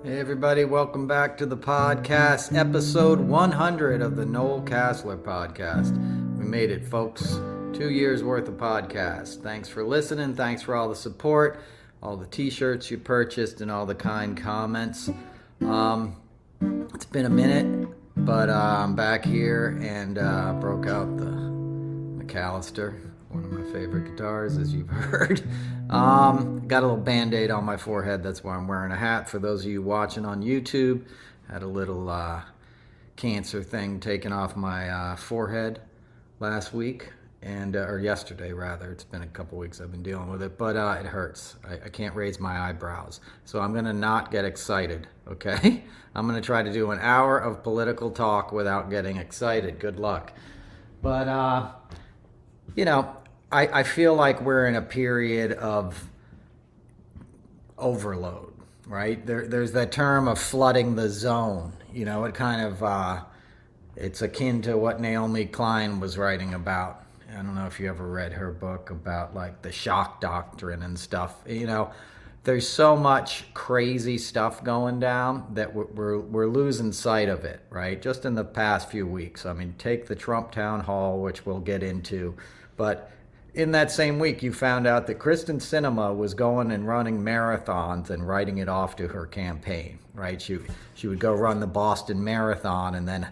Hey everybody, welcome back to the podcast, episode 100 of the Noel Casler podcast. We made it, folks. 2 years worth of podcasts. Thanks for listening. Thanks for all the support, all the t-shirts you purchased, and all the kind comments. It's been a minute, but I'm back here and broke out the McAllister, one of my favorite guitars, as you've heard. Got a little band-aid on my forehead. That's why I'm wearing a hat. For those of you watching on YouTube, had a little cancer thing taken off my forehead last week, or yesterday rather. It's been a couple weeks I've been dealing with it, but it hurts. I can't raise my eyebrows, so I'm gonna not get excited, okay? I'm gonna try to do an hour of political talk without getting excited. Good luck. But I feel like we're in a period of overload, right? There's that term of flooding the zone. It kind of, it's akin to what Naomi Klein was writing about. I don't know if you ever read her book about like the shock doctrine and stuff. There's so much crazy stuff going down that we're losing sight of it, right? Just in the past few weeks. I mean, take the Trump TownHall, which we'll get into, but in that same week, you found out that Kristen Sinema was going and running marathons and writing it off to her campaign, right? She would go run the Boston Marathon and then,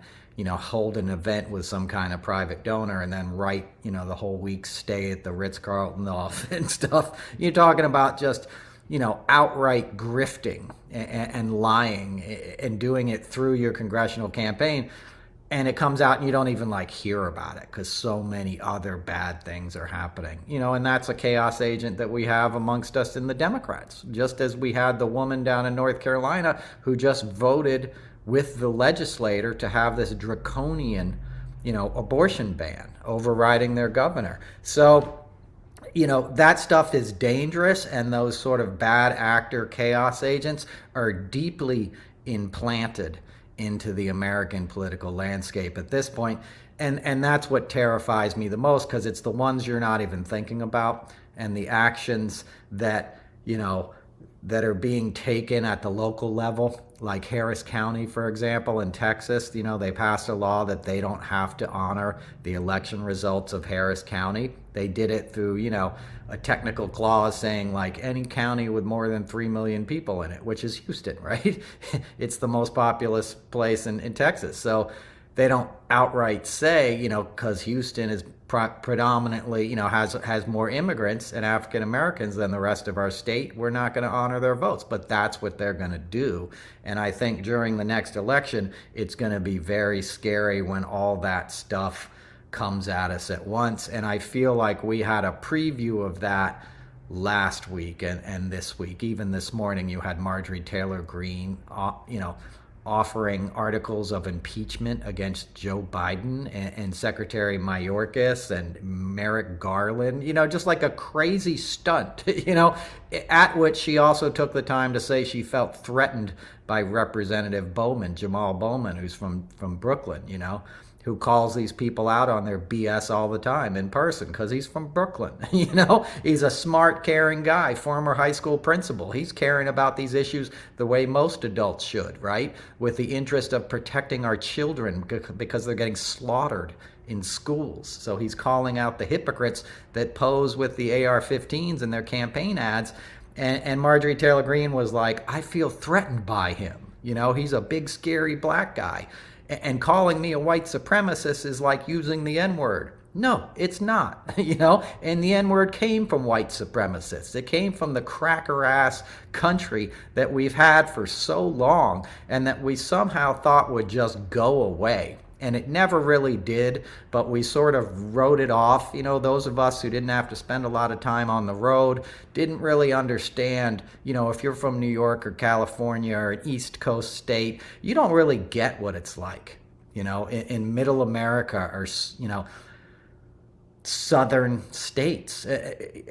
hold an event with some kind of private donor and then write, the whole week's stay at the Ritz-Carlton off and stuff. You're talking about just, outright grifting and lying and doing it through your congressional campaign. And it comes out and you don't even hear about it because so many other bad things are happening. And that's a chaos agent that we have amongst us in the Democrats. Just as we had the woman down in North Carolina who just voted with the legislator to have this draconian, abortion ban overriding their governor. So, that stuff is dangerous, and those sort of bad actor chaos agents are deeply implanted into the American political landscape at this point. And that's what terrifies me the most, because it's the ones you're not even thinking about, and the actions that, that are being taken at the local level, like Harris County, for example, in Texas. They passed a law that they don't have to honor the election results of Harris County. They did it through, a technical clause saying any county with more than 3 million people in it, which is Houston, right? It's the most populous place in Texas. So they don't outright say, because Houston is predominantly, has more immigrants and African Americans than the rest of our state, we're not going to honor their votes. But that's what they're going to do. And I think during the next election, it's going to be very scary when all that stuff comes at us at once. And I feel like we had a preview of that last week and this week. Even this morning, you had Marjorie Taylor Greene, offering articles of impeachment against Joe Biden and Secretary Mayorkas and Merrick Garland, just like a crazy stunt, at which she also took the time to say she felt threatened by Representative Bowman, Jamal Bowman, who's from Brooklyn, who calls these people out on their BS all the time in person because he's from Brooklyn. He's a smart, caring guy, former high school principal. He's caring about these issues the way most adults should, right? With the interest of protecting our children because they're getting slaughtered in schools. So he's calling out the hypocrites that pose with the AR-15s in their campaign ads. And Marjorie Taylor Greene was like, I feel threatened by him. He's a big, scary black guy. And calling me a white supremacist is like using the N-word. No, it's not, and the N-word came from white supremacists. It came from the cracker-ass country that we've had for so long and that we somehow thought would just go away. and it never really did, but we sort of wrote it off. Those of us who didn't have to spend a lot of time on the road didn't really understand. If you're from New York or California or an East Coast state, you don't really get what it's like, in middle America or, southern states.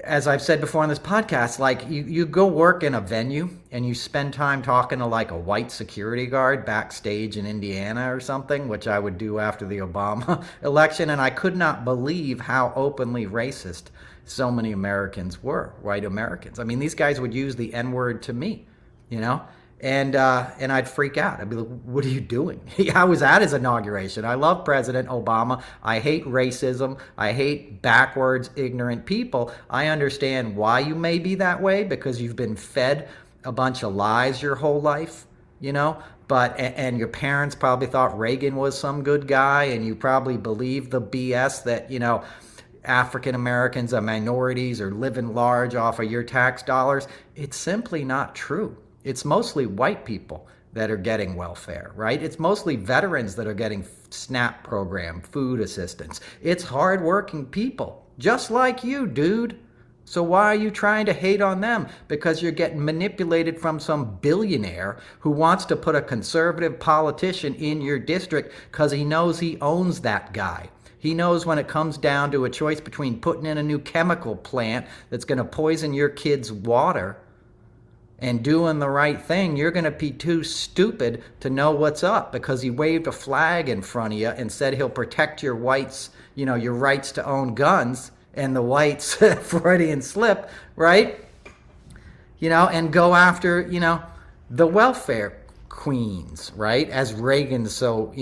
As I've said before on this podcast, like you go work in a venue and you spend time talking to like a white security guard backstage in Indiana or something, which I would do after the Obama election, and I could not believe how openly racist so many Americans were, white Americans. I mean, these guys would use the N-word to me, and I'd freak out. I'd be like, what are you doing? I was at his inauguration. I love President Obama. I hate racism. I hate backwards, ignorant people. I understand why you may be that way, because you've been fed a bunch of lies your whole life, but and your parents probably thought Reagan was some good guy, and you probably believe the BS that, African Americans are minorities or living large off of your tax dollars. It's simply not true. It's mostly white people that are getting welfare, right? It's mostly veterans that are getting SNAP program, food assistance. It's hardworking people, just like you, dude. So why are you trying to hate on them? Because you're getting manipulated from some billionaire who wants to put a conservative politician in your district because he knows he owns that guy. He knows when it comes down to a choice between putting in a new chemical plant that's going to poison your kids' water and doing the right thing, you're going to be too stupid to know what's up, because he waved a flag in front of you and said he'll protect your whites, your rights to own guns, and the whites Freudian slip, right? And go after, the welfare queens, right? As Reagan so,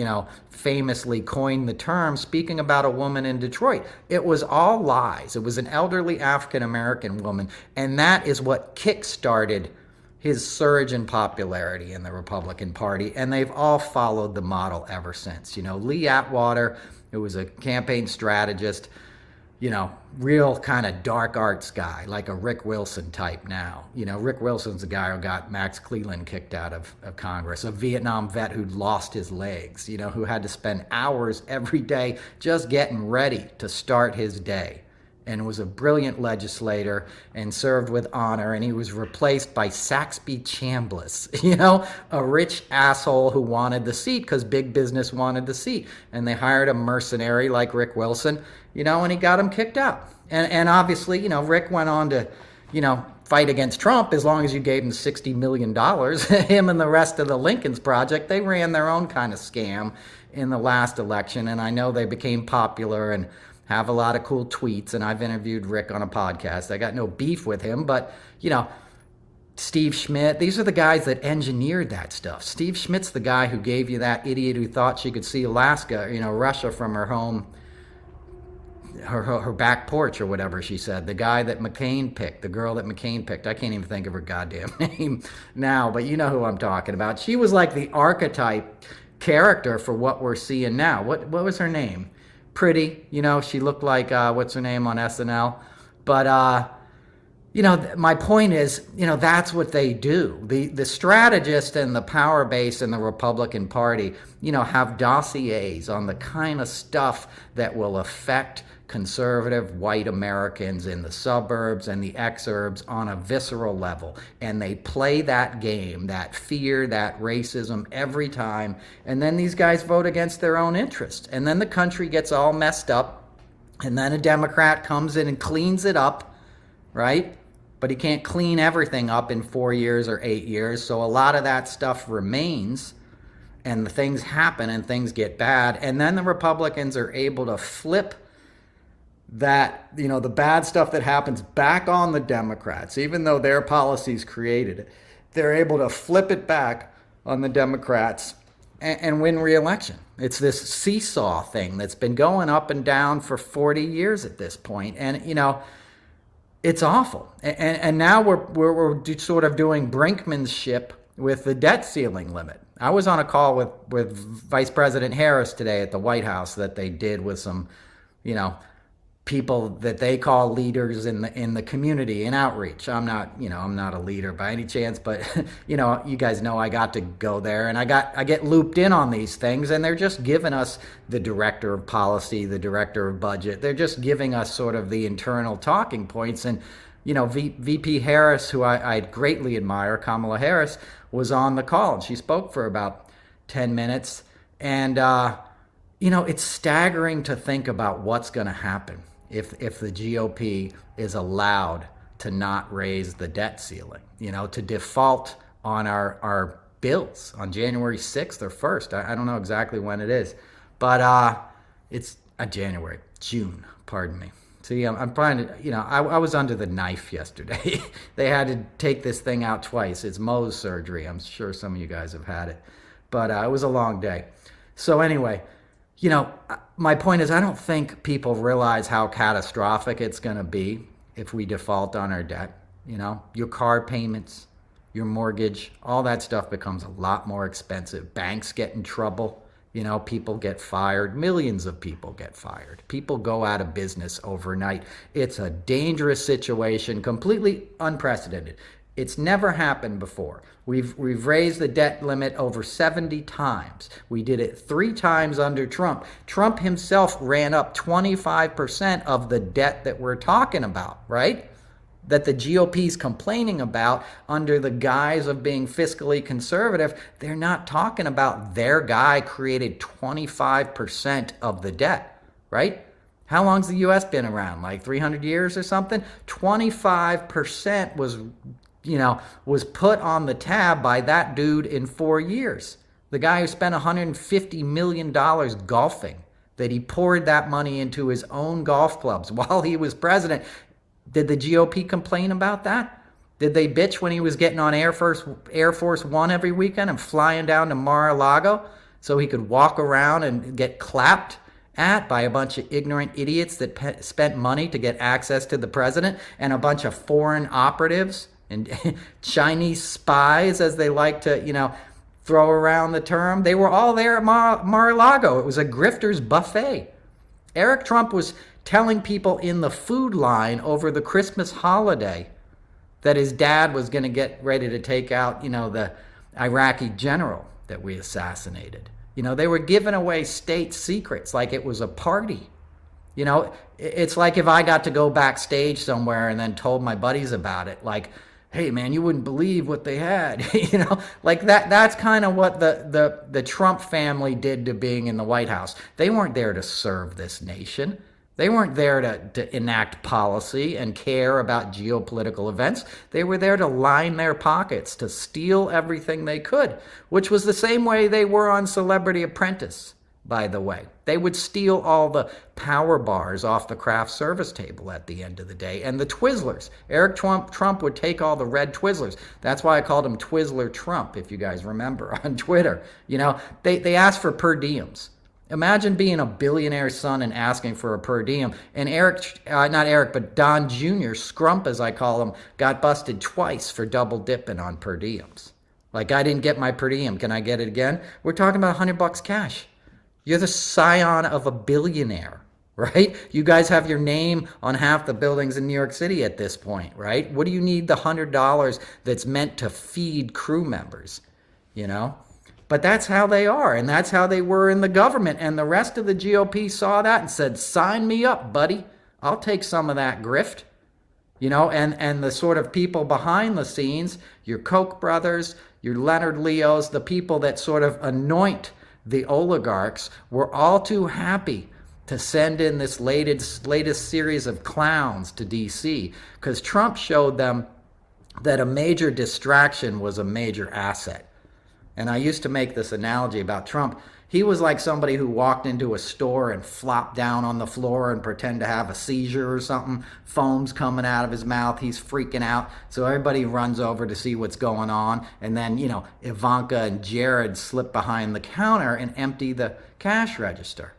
famously coined the term, speaking about a woman in Detroit. It was all lies. It was an elderly African-American woman, and that is what kick-started his surge in popularity in the Republican Party, and they've all followed the model ever since. Lee Atwater, who was a campaign strategist, real kind of dark arts guy, like a Rick Wilson type now. Rick Wilson's the guy who got Max Cleland kicked out of Congress, a Vietnam vet who'd lost his legs, who had to spend hours every day just getting ready to start his day, and was a brilliant legislator and served with honor, and he was replaced by Saxby Chambliss, a rich asshole who wanted the seat because big business wanted the seat, and they hired a mercenary like Rick Wilson, and he got him kicked out. And obviously, Rick went on to, fight against Trump as long as you gave him $60 million. Him and the rest of the Lincoln's Project, they ran their own kind of scam in the last election, and I know they became popular and have a lot of cool tweets, and I've interviewed Rick on a podcast. I got no beef with him, but, Steve Schmidt, these are the guys that engineered that stuff. Steve Schmidt's the guy who gave you that idiot who thought she could see Alaska, Russia from her home, her back porch or whatever she said. The guy that McCain picked, the girl that McCain picked. I can't even think of her goddamn name now, but you know who I'm talking about. She was like the archetype character for what we're seeing now. What was her name? Pretty, she looked like, what's her name on SNL? But, my point is, that's what they do. The strategist and the power base in the Republican Party, have dossiers on the kind of stuff that will affect conservative white Americans in the suburbs and the exurbs on a visceral level. And they play that game, that fear, that racism every time. And then these guys vote against their own interests. And then the country gets all messed up. And then a Democrat comes in and cleans it up, right? But he can't clean everything up in 4 years or 8 years. So a lot of that stuff remains. And the things happen and things get bad. And then the Republicans are able to flip that, the bad stuff that happens back on the Democrats, even though their policies created it. They're able to flip it back on the Democrats and win re-election. It's this seesaw thing that's been going up and down for 40 years at this point. And, it's awful. And now we're sort of doing brinkmanship with the debt ceiling limit. I was on a call with Vice President Harris today at the White House that they did with some, people that they call leaders in the community in outreach. I'm not, I'm not a leader by any chance, but you guys know I got to go there, and I get looped in on these things, and they're just giving us the director of policy, the director of budget. They're just giving us sort of the internal talking points. And VP Harris, who I greatly admire, Kamala Harris, was on the call, and she spoke for about 10 minutes. And it's staggering to think about what's going to happen if the GOP is allowed to not raise the debt ceiling, to default on our bills on January 6th or 1st. I don't know exactly when it is, but it's June, pardon me. See, I'm trying to, I was under the knife yesterday. They had to take this thing out twice. It's Mohs surgery. I'm sure some of you guys have had it, but it was a long day. So anyway, my point is, I don't think people realize how catastrophic it's going to be if we default on our debt. Your car payments, your mortgage, all that stuff becomes a lot more expensive. Banks get in trouble. People get fired. Millions of people get fired. People go out of business overnight. It's a dangerous situation, completely unprecedented. It's never happened before. We've raised the debt limit over 70 times. We did it 3 times under Trump. Trump himself ran up 25% of the debt that we're talking about, right? That the GOP's complaining about under the guise of being fiscally conservative. They're not talking about their guy created 25% of the debt, right? How long's the U.S. been around? Like 300 years or something? 25% was put on the tab by that dude in 4 years. The guy who spent $150 million golfing, that he poured that money into his own golf clubs while he was president. Did the GOP complain about that? Did they bitch when he was getting on Air Force One every weekend and flying down to Mar-a-Lago so he could walk around and get clapped at by a bunch of ignorant idiots that spent money to get access to the president, and a bunch of foreign operatives and Chinese spies, as they like to, throw around the term? They were all there at Mar-a-Lago. It was a grifter's buffet. Eric Trump was telling people in the food line over the Christmas holiday that his dad was going to get ready to take out, the Iraqi general that we assassinated. They were giving away state secrets like it was a party. It's like if I got to go backstage somewhere and then told my buddies about it, like, hey man, you wouldn't believe what they had. Like that's kind of what the Trump family did to being in the White House. They weren't there to serve this nation. They weren't there to enact policy and care about geopolitical events. They were there to line their pockets, to steal everything they could, which was the same way they were on Celebrity Apprentice, by the way. They would steal all the power bars off the craft service table at the end of the day, and the Twizzlers. Eric Trump would take all the red Twizzlers. That's why I called him Twizzler Trump, if you guys remember, on Twitter. They asked for per diems. Imagine being a billionaire's son and asking for a per diem. And Don Jr., Scrump as I call him, got busted twice for double dipping on per diems. Like, I didn't get my per diem. Can I get it again? We're talking about $100 cash. You're the scion of a billionaire, right? You guys have your name on half the buildings in New York City at this point, right? What do you need the $100 that's meant to feed crew members, But that's how they are, and that's how they were in the government. And the rest of the GOP saw that and said, sign me up, buddy. I'll take some of that grift. And the sort of people behind the scenes, your Koch brothers, your Leonard Leos, the people that sort of anoint the oligarchs, were all too happy to send in this latest series of clowns to D.C. because Trump showed them that a major distraction was a major asset. And I used to make this analogy about Trump. He was like somebody who walked into a store and flopped down on the floor and pretend to have a seizure or something. Foam's coming out of his mouth. He's freaking out. So everybody runs over to see what's going on. And then, Ivanka and Jared slip behind the counter and empty the cash register.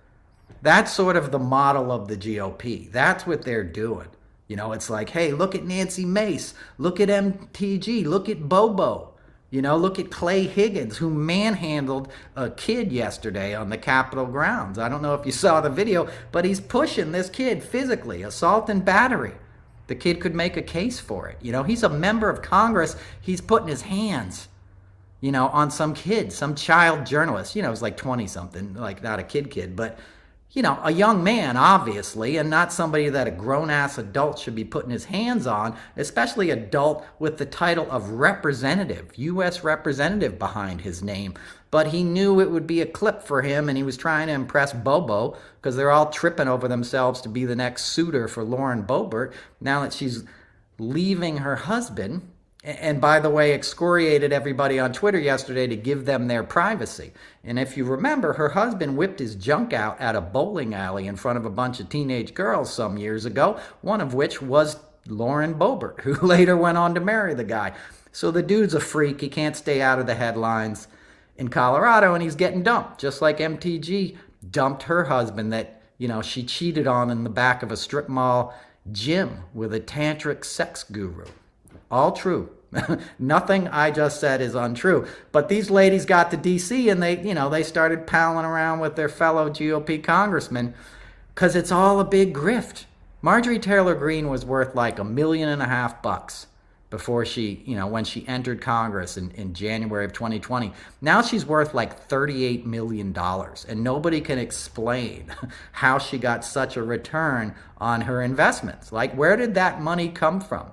That's sort of the model of the GOP. That's what they're doing. It's like, hey, look at Nancy Mace. Look at MTG. Look at Bobo. Look at Clay Higgins, who manhandled a kid yesterday on the Capitol grounds. I don't know if you saw the video, but he's pushing this kid physically, assault and battery. The kid could make a case for it. He's a member of Congress. He's putting his hands, on some kid, some child journalist. It's like 20-something, like not a kid, but a young man, obviously, and not somebody that a grown-ass adult should be putting his hands on, especially adult with the title of representative, U.S. representative behind his name. But he knew it would be a clip for him, and he was trying to impress Bobo, because they're all tripping over themselves to be the next suitor for Lauren Boebert, now that she's leaving her husband. And by the way, excoriated everybody on Twitter yesterday to give them their privacy. And if you remember, her husband whipped his junk out at a bowling alley in front of a bunch of teenage girls some years ago, one of which was Lauren Boebert, who later went on to marry the guy. So the dude's a freak. He can't stay out of the headlines in Colorado, and he's getting dumped, just like MTG dumped her husband that, she cheated on in the back of a strip mall gym with a tantric sex guru. All true. Nothing I just said is untrue. But these ladies got to D.C. and they started palling around with their fellow GOP congressmen because it's all a big grift. Marjorie Taylor Greene was worth like $1.5 million before she, when she entered Congress in January of 2020. Now she's worth like $38 million. And nobody can explain how she got such a return on her investments. Like, where did that money come from?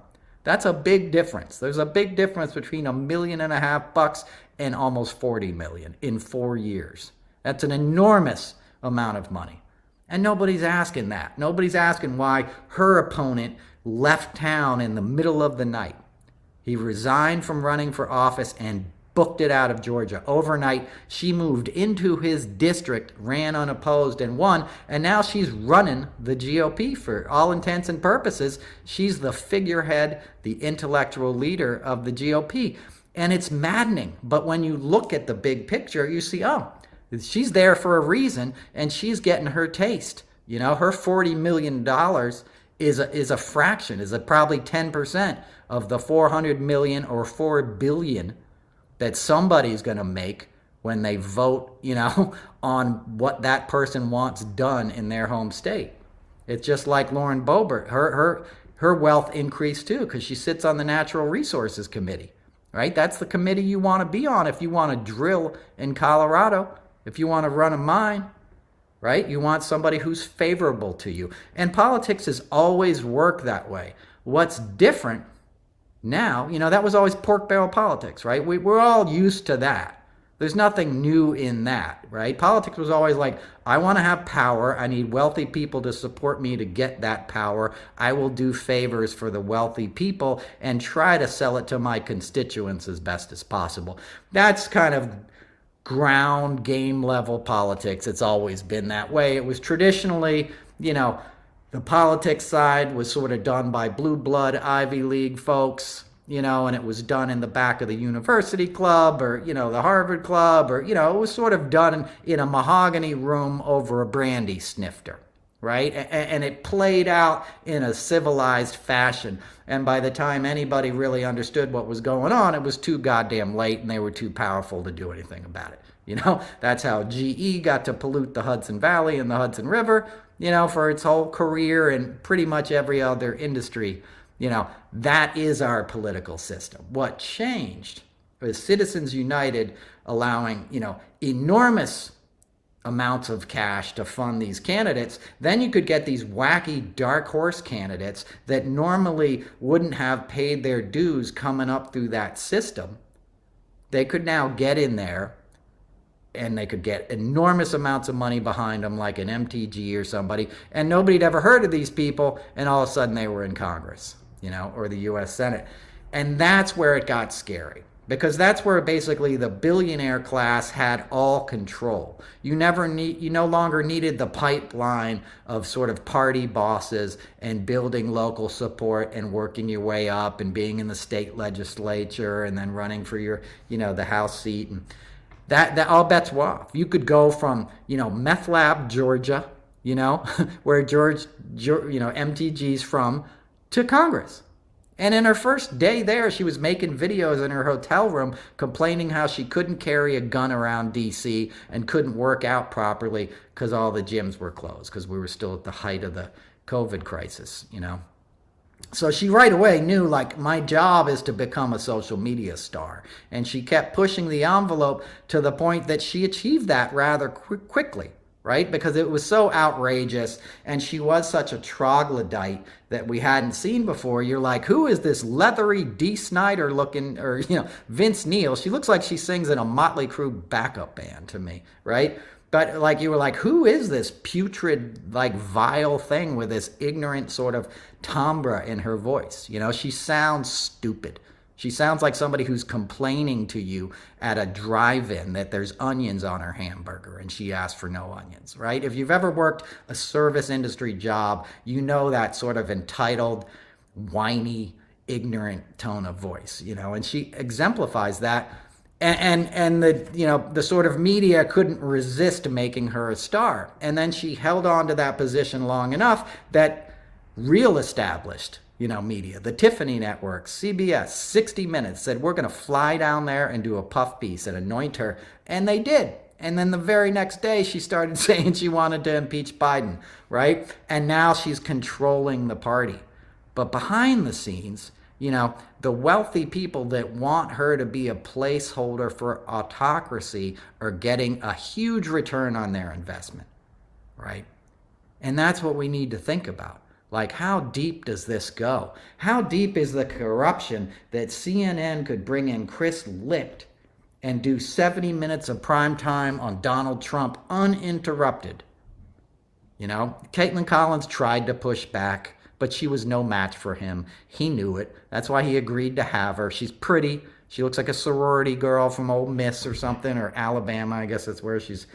That's a big difference. There's a big difference between $1.5 million and almost $40 million in 4 years. That's an enormous amount of money. And nobody's asking that. Nobody's asking why her opponent left town in the middle of the night. He resigned from running for office and booked it out of Georgia. Overnight, she moved into his district, ran unopposed, and won. And now she's running the GOP for all intents and purposes. She's the figurehead, the intellectual leader of the GOP. And it's maddening. But when you look at the big picture, you see, she's there for a reason, and she's getting her taste. Her $40 million is a fraction, is probably 10% of the $400 million or $4 billion that somebody's going to make when they vote, on what that person wants done in their home state. It's just like Lauren Boebert. Her wealth increased too because she sits on the Natural Resources Committee, right? That's the committee you want to be on if you want to drill in Colorado, if you want to run a mine, right? You want somebody who's favorable to you. And politics has always worked that way. What's different now, that was always pork barrel politics, right? We're all used to that. There's nothing new in that, right? Politics was always like, I want to have power. I need wealthy people to support me to get that power. I will do favors for the wealthy people and try to sell it to my constituents as best as possible. That's kind of ground game level politics. It's always been that way. It was traditionally, the politics side was sort of done by blue blood Ivy League folks, and it was done in the back of the university club or, the Harvard club or, it was sort of done in a mahogany room over a brandy snifter, right? And it played out in a civilized fashion. And by the time anybody really understood what was going on, it was too goddamn late and they were too powerful to do anything about it. That's how GE got to pollute the Hudson Valley and the Hudson River, for its whole career and pretty much every other industry. That is our political system. What changed was Citizens United allowing, enormous amounts of cash to fund these candidates. Then you could get these wacky dark horse candidates that normally wouldn't have paid their dues coming up through that system. They could now get in there and they could get enormous amounts of money behind them, like an MTG or somebody, and nobody'd ever heard of these people, and all of a sudden they were in Congress, or the U.S. Senate. And that's where it got scary, because that's where basically the billionaire class had all control. You no longer needed the pipeline of sort of party bosses and building local support and working your way up and being in the state legislature and then running for your, the House seat. And that all bets were off. You could go from, Meth Lab, Georgia, where MTG's from, to Congress. And in her first day there, she was making videos in her hotel room complaining how she couldn't carry a gun around DC and couldn't work out properly because all the gyms were closed because we were still at the height of the COVID crisis, you know. So she right away knew, like, my job is to become a social media star. And she kept pushing the envelope to the point that she achieved that rather quickly, right? Because it was so outrageous and she was such a troglodyte that we hadn't seen before. You're like, who is this leathery D. Snyder looking, or, you know, Vince Neil? She looks like she sings in a Motley Crue backup band to me, right? But like, you were like, who is this putrid, like, vile thing with this ignorant sort of timbre in her voice? You know, she sounds stupid. She sounds like somebody who's complaining to you at a drive-in that there's onions on her hamburger and she asked for no onions, right? If you've ever worked a service industry job, you know that sort of entitled, whiny, ignorant tone of voice, you know, and she exemplifies that. And the, you know, the sort of media couldn't resist making her a star. And then she held on to that position long enough that real established, you know, media, the Tiffany Network, CBS, 60 Minutes, said, we're going to fly down there and do a puff piece and anoint her. And they did. And then the very next day, she started saying she wanted to impeach Biden, right? And now she's controlling the party. But behind the scenes, you know, the wealthy people that want her to be a placeholder for autocracy are getting a huge return on their investment, right? And that's what we need to think about. Like, how deep does this go? How deep is the corruption that CNN could bring in Chris Licht and do 70 minutes of prime time on Donald Trump uninterrupted? You know, Caitlin Collins tried to push back, but she was no match for him. He knew it. That's why he agreed to have her. She's pretty. She looks like a sorority girl from Ole Miss or something, or Alabama. I guess that's where she's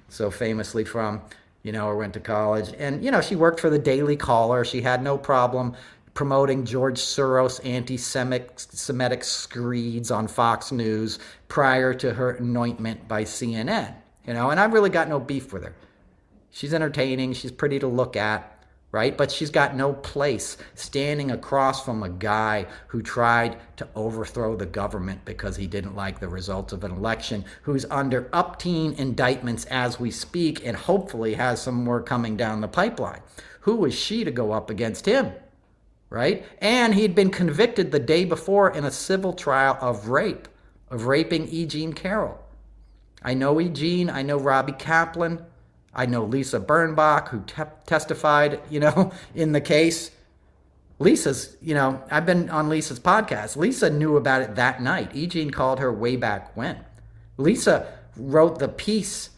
so famously from, you know, or went to college. And, you know, she worked for the Daily Caller. She had no problem promoting George Soros anti-Semitic screeds on Fox News prior to her anointment by CNN, you know, and I've really got no beef with her. She's entertaining. She's pretty to look at. Right? But she's got no place standing across from a guy who tried to overthrow the government because he didn't like the results of an election, who's under up-teen indictments as we speak and hopefully has some more coming down the pipeline. Who is she to go up against him? Right? And he'd been convicted the day before in a civil trial of raping E. Jean Carroll. I know E. Jean. I know Robbie Kaplan. I know Lisa Birnbach, who testified, you know, in the case. Lisa's, you know, I've been on Lisa's podcast. Lisa knew about it that night. E. Jean called her way back when. Lisa wrote the piece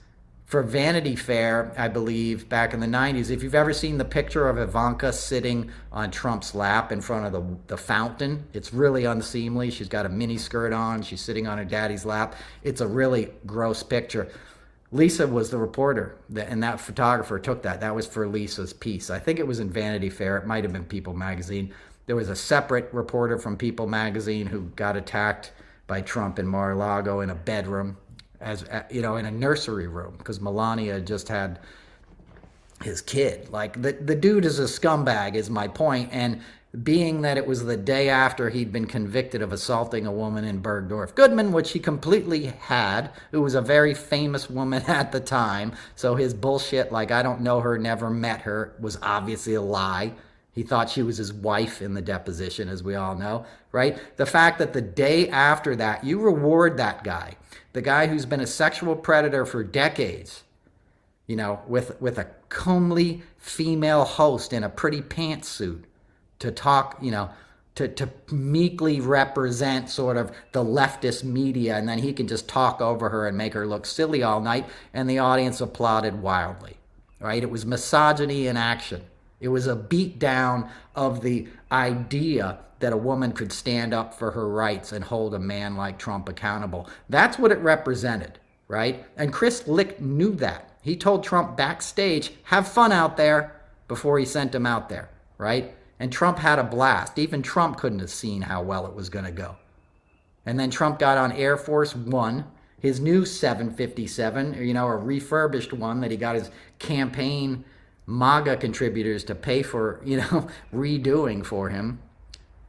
for Vanity Fair, I believe, back in the 90s. If you've ever seen the picture of Ivanka sitting on Trump's lap in front of the fountain, it's really unseemly. She's got a mini skirt on. She's sitting on her daddy's lap. It's a really gross picture. Lisa was the reporter, and that photographer took that. That was for Lisa's piece. I think it was in Vanity Fair. It might have been People magazine. There was a separate reporter from People magazine who got attacked by Trump in Mar-a-Lago in a bedroom, as you know, in a nursery room, because Melania just had his kid. Like, the dude is a scumbag, is my point. And being that it was the day after he'd been convicted of assaulting a woman in Bergdorf Goodman, which he completely had, who was a very famous woman at the time. So his bullshit, like, I don't know her, never met her, was obviously a lie. He thought she was his wife in the deposition, as we all know, right? The fact that the day after that, you reward that guy, the guy who's been a sexual predator for decades, you know, with a comely female host in a pretty pantsuit, to talk, you know, to meekly represent sort of the leftist media, and then he can just talk over her and make her look silly all night, and the audience applauded wildly, right? It was misogyny in action. It was a beatdown of the idea that a woman could stand up for her rights and hold a man like Trump accountable. That's what it represented, right? And Chris Licht knew that. He told Trump backstage, have fun out there, before he sent him out there, right? And Trump had a blast. Even Trump couldn't have seen how well it was going to go. And then Trump got on Air Force One, his new 757, you know, a refurbished one that he got his campaign MAGA contributors to pay for, you know, redoing for him.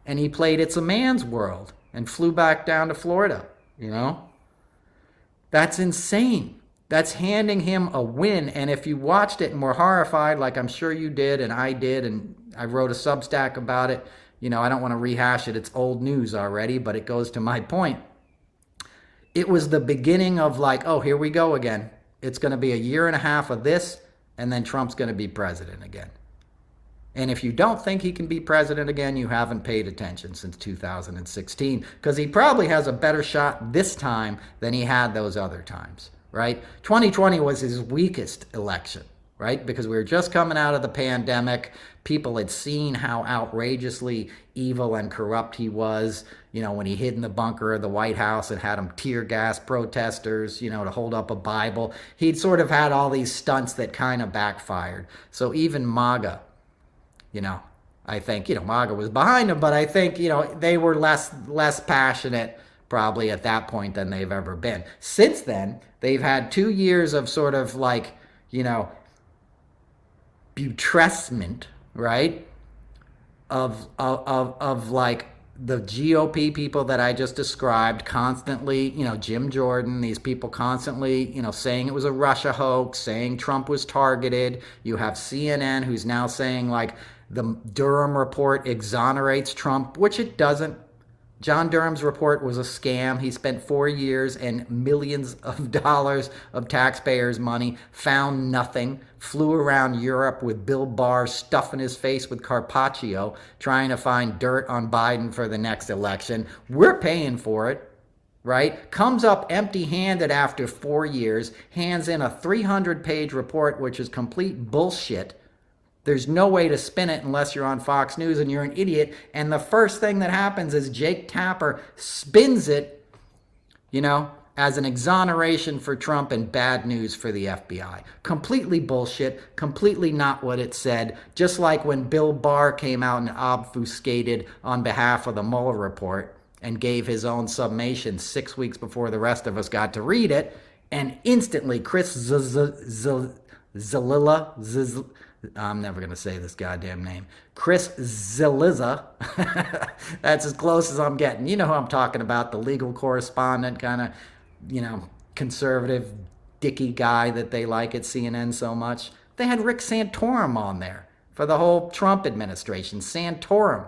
and he played It's a Man's World and flew back down to Florida, you know? That's insane. That's handing him a win. And if you watched it and were horrified, like I'm sure you did and I did, and I wrote a Substack about it, you know, I don't want to rehash it. It's old news already, but it goes to my point. It was the beginning of like, oh, here we go again. It's going to be a year and a half of this, and then Trump's going to be president again. And if you don't think he can be president again, you haven't paid attention since 2016, because he probably has a better shot this time than he had those other times, right? 2020 was his weakest election, right? Because we were just coming out of the pandemic. People had seen how outrageously evil and corrupt he was, you know, when he hid in the bunker of the White House and had them tear gas protesters, you know, to hold up a Bible. He'd sort of had all these stunts that kind of backfired. So even MAGA, you know, I think, you know, MAGA was behind him, but I think, you know, they were less passionate probably at that point than they've ever been. Since then, they've had 2 years of sort of like, you know, buttressment, right? Of like the GOP people that I just described constantly, you know, Jim Jordan, these people constantly, you know, saying it was a Russia hoax, saying Trump was targeted. You have CNN who's now saying like the Durham report exonerates Trump, which it doesn't. John Durham's report was a scam. He spent 4 years and millions of dollars of taxpayers' money, found nothing, flew around Europe with Bill Barr stuffing his face with Carpaccio, trying to find dirt on Biden for the next election. We're paying for it, right? Comes up empty-handed after 4 years, hands in a 300-page report, which is complete bullshit. There's no way to spin it unless you're on Fox News and you're an idiot. And the first thing that happens is Jake Tapper spins it, you know, as an exoneration for Trump and bad news for the FBI. Completely bullshit, completely not what it said. Just like when Bill Barr came out and obfuscated on behalf of the Mueller report and gave his own summation 6 weeks before the rest of us got to read it. And instantly Chris Zalila, I'm never going to say this goddamn name. Chris Zeliza. That's as close as I'm getting. You know who I'm talking about, the legal correspondent, kind of, you know, conservative, dicky guy that they like at CNN so much. They had Rick Santorum on there for the whole Trump administration. Santorum,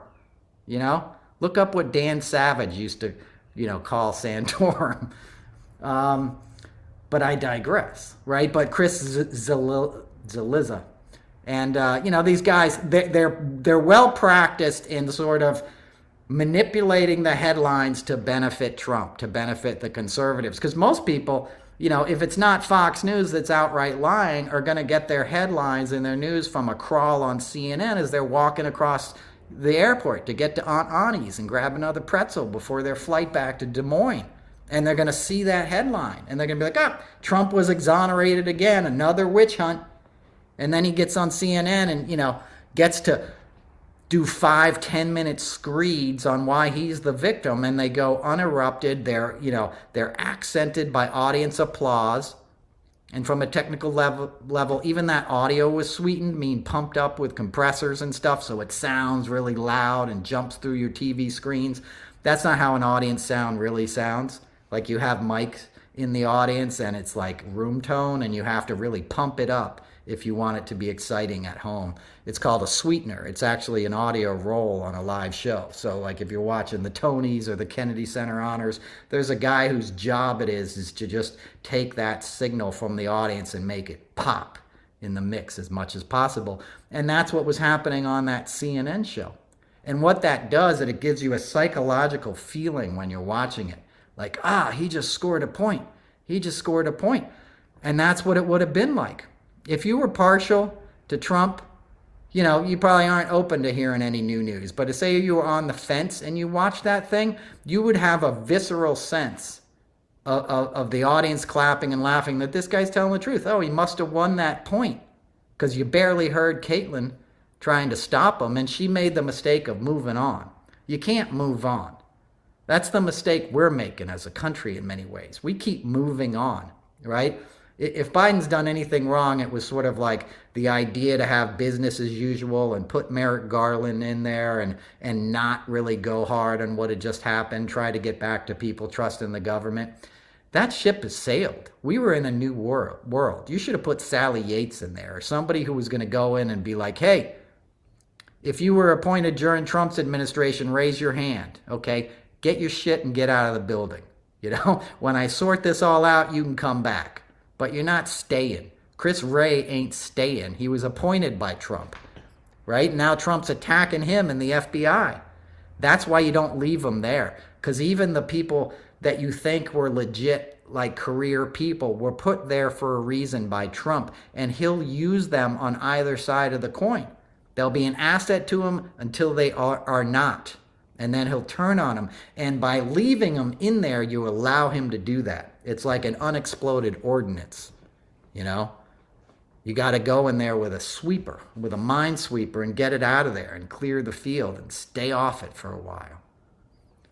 you know? Look up what Dan Savage used to, you know, call Santorum. But I digress, right? But Chris Zeliza. And, you know, these guys, they're well practiced in sort of manipulating the headlines to benefit Trump, to benefit the conservatives. Because most people, you know, if it's not Fox News that's outright lying, are going to get their headlines and their news from a crawl on CNN as they're walking across the airport to get to Aunt Annie's and grab another pretzel before their flight back to Des Moines. And they're going to see that headline. And they're going to be like, oh, Trump was exonerated again, another witch hunt. And then he gets on CNN and, you know, gets to do 5-10 minute screeds on why he's the victim, and they go uninterrupted. They're, you know, they're accented by audience applause. And from a technical level, even that audio was sweetened, mean pumped up with compressors and stuff, so it sounds really loud and jumps through your TV screens. That's not how an audience sound really sounds. Like you have mics in the audience and it's like room tone, and you have to really pump it up if you want it to be exciting at home. It's called a sweetener. It's actually an audio roll on a live show. So like if you're watching the Tonys or the Kennedy Center Honors, there's a guy whose job it is to just take that signal from the audience and make it pop in the mix as much as possible. And that's what was happening on that CNN show. And what that does is it gives you a psychological feeling when you're watching it. Like, he just scored a point. He just scored a point. And that's what it would have been like. If you were partial to Trump, you know, you probably aren't open to hearing any new news. But to say you were on the fence and you watched that thing, you would have a visceral sense of the audience clapping and laughing that this guy's telling the truth. Oh, he must have won that point, because you barely heard Caitlyn trying to stop him, and she made the mistake of moving on. You can't move on. That's the mistake we're making as a country in many ways. We keep moving on, right? If Biden's done anything wrong, it was sort of like the idea to have business as usual and put Merrick Garland in there and not really go hard on what had just happened, try to get back to people trusting the government. That ship has sailed. We were in a new world. You should have put Sally Yates in there, or somebody who was going to go in and be like, hey, if you were appointed during Trump's administration, raise your hand, okay? Get your shit and get out of the building. You know, when I sort this all out, you can come back. But you're not staying. Chris Wray ain't staying. He was appointed by Trump, right? Now Trump's attacking him and the FBI. That's why you don't leave him there. Because even the people that you think were legit, like career people, were put there for a reason by Trump. And he'll use them on either side of the coin. They'll be an asset to him until they are not. And then he'll turn on them. And by leaving them in there, you allow him to do that. It's like an unexploded ordnance, you know? You got to go in there with a sweeper, with a minesweeper, and get it out of there and clear the field and stay off it for a while,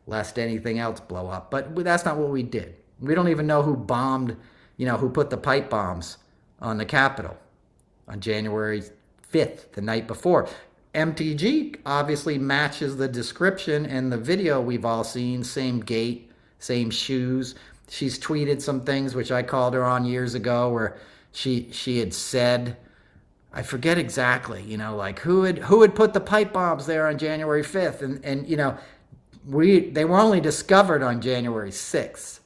lest anything else blow up. But that's not what we did. We don't even know who bombed, you know, who put the pipe bombs on the Capitol on January 5th, the night before. MTG obviously matches the description in the video we've all seen. Same gait, same shoes. She's tweeted some things which I called her on years ago, where she had said, I forget exactly, you know, like who had put the pipe bombs there on January 5th, and you know, they were only discovered on January 6th.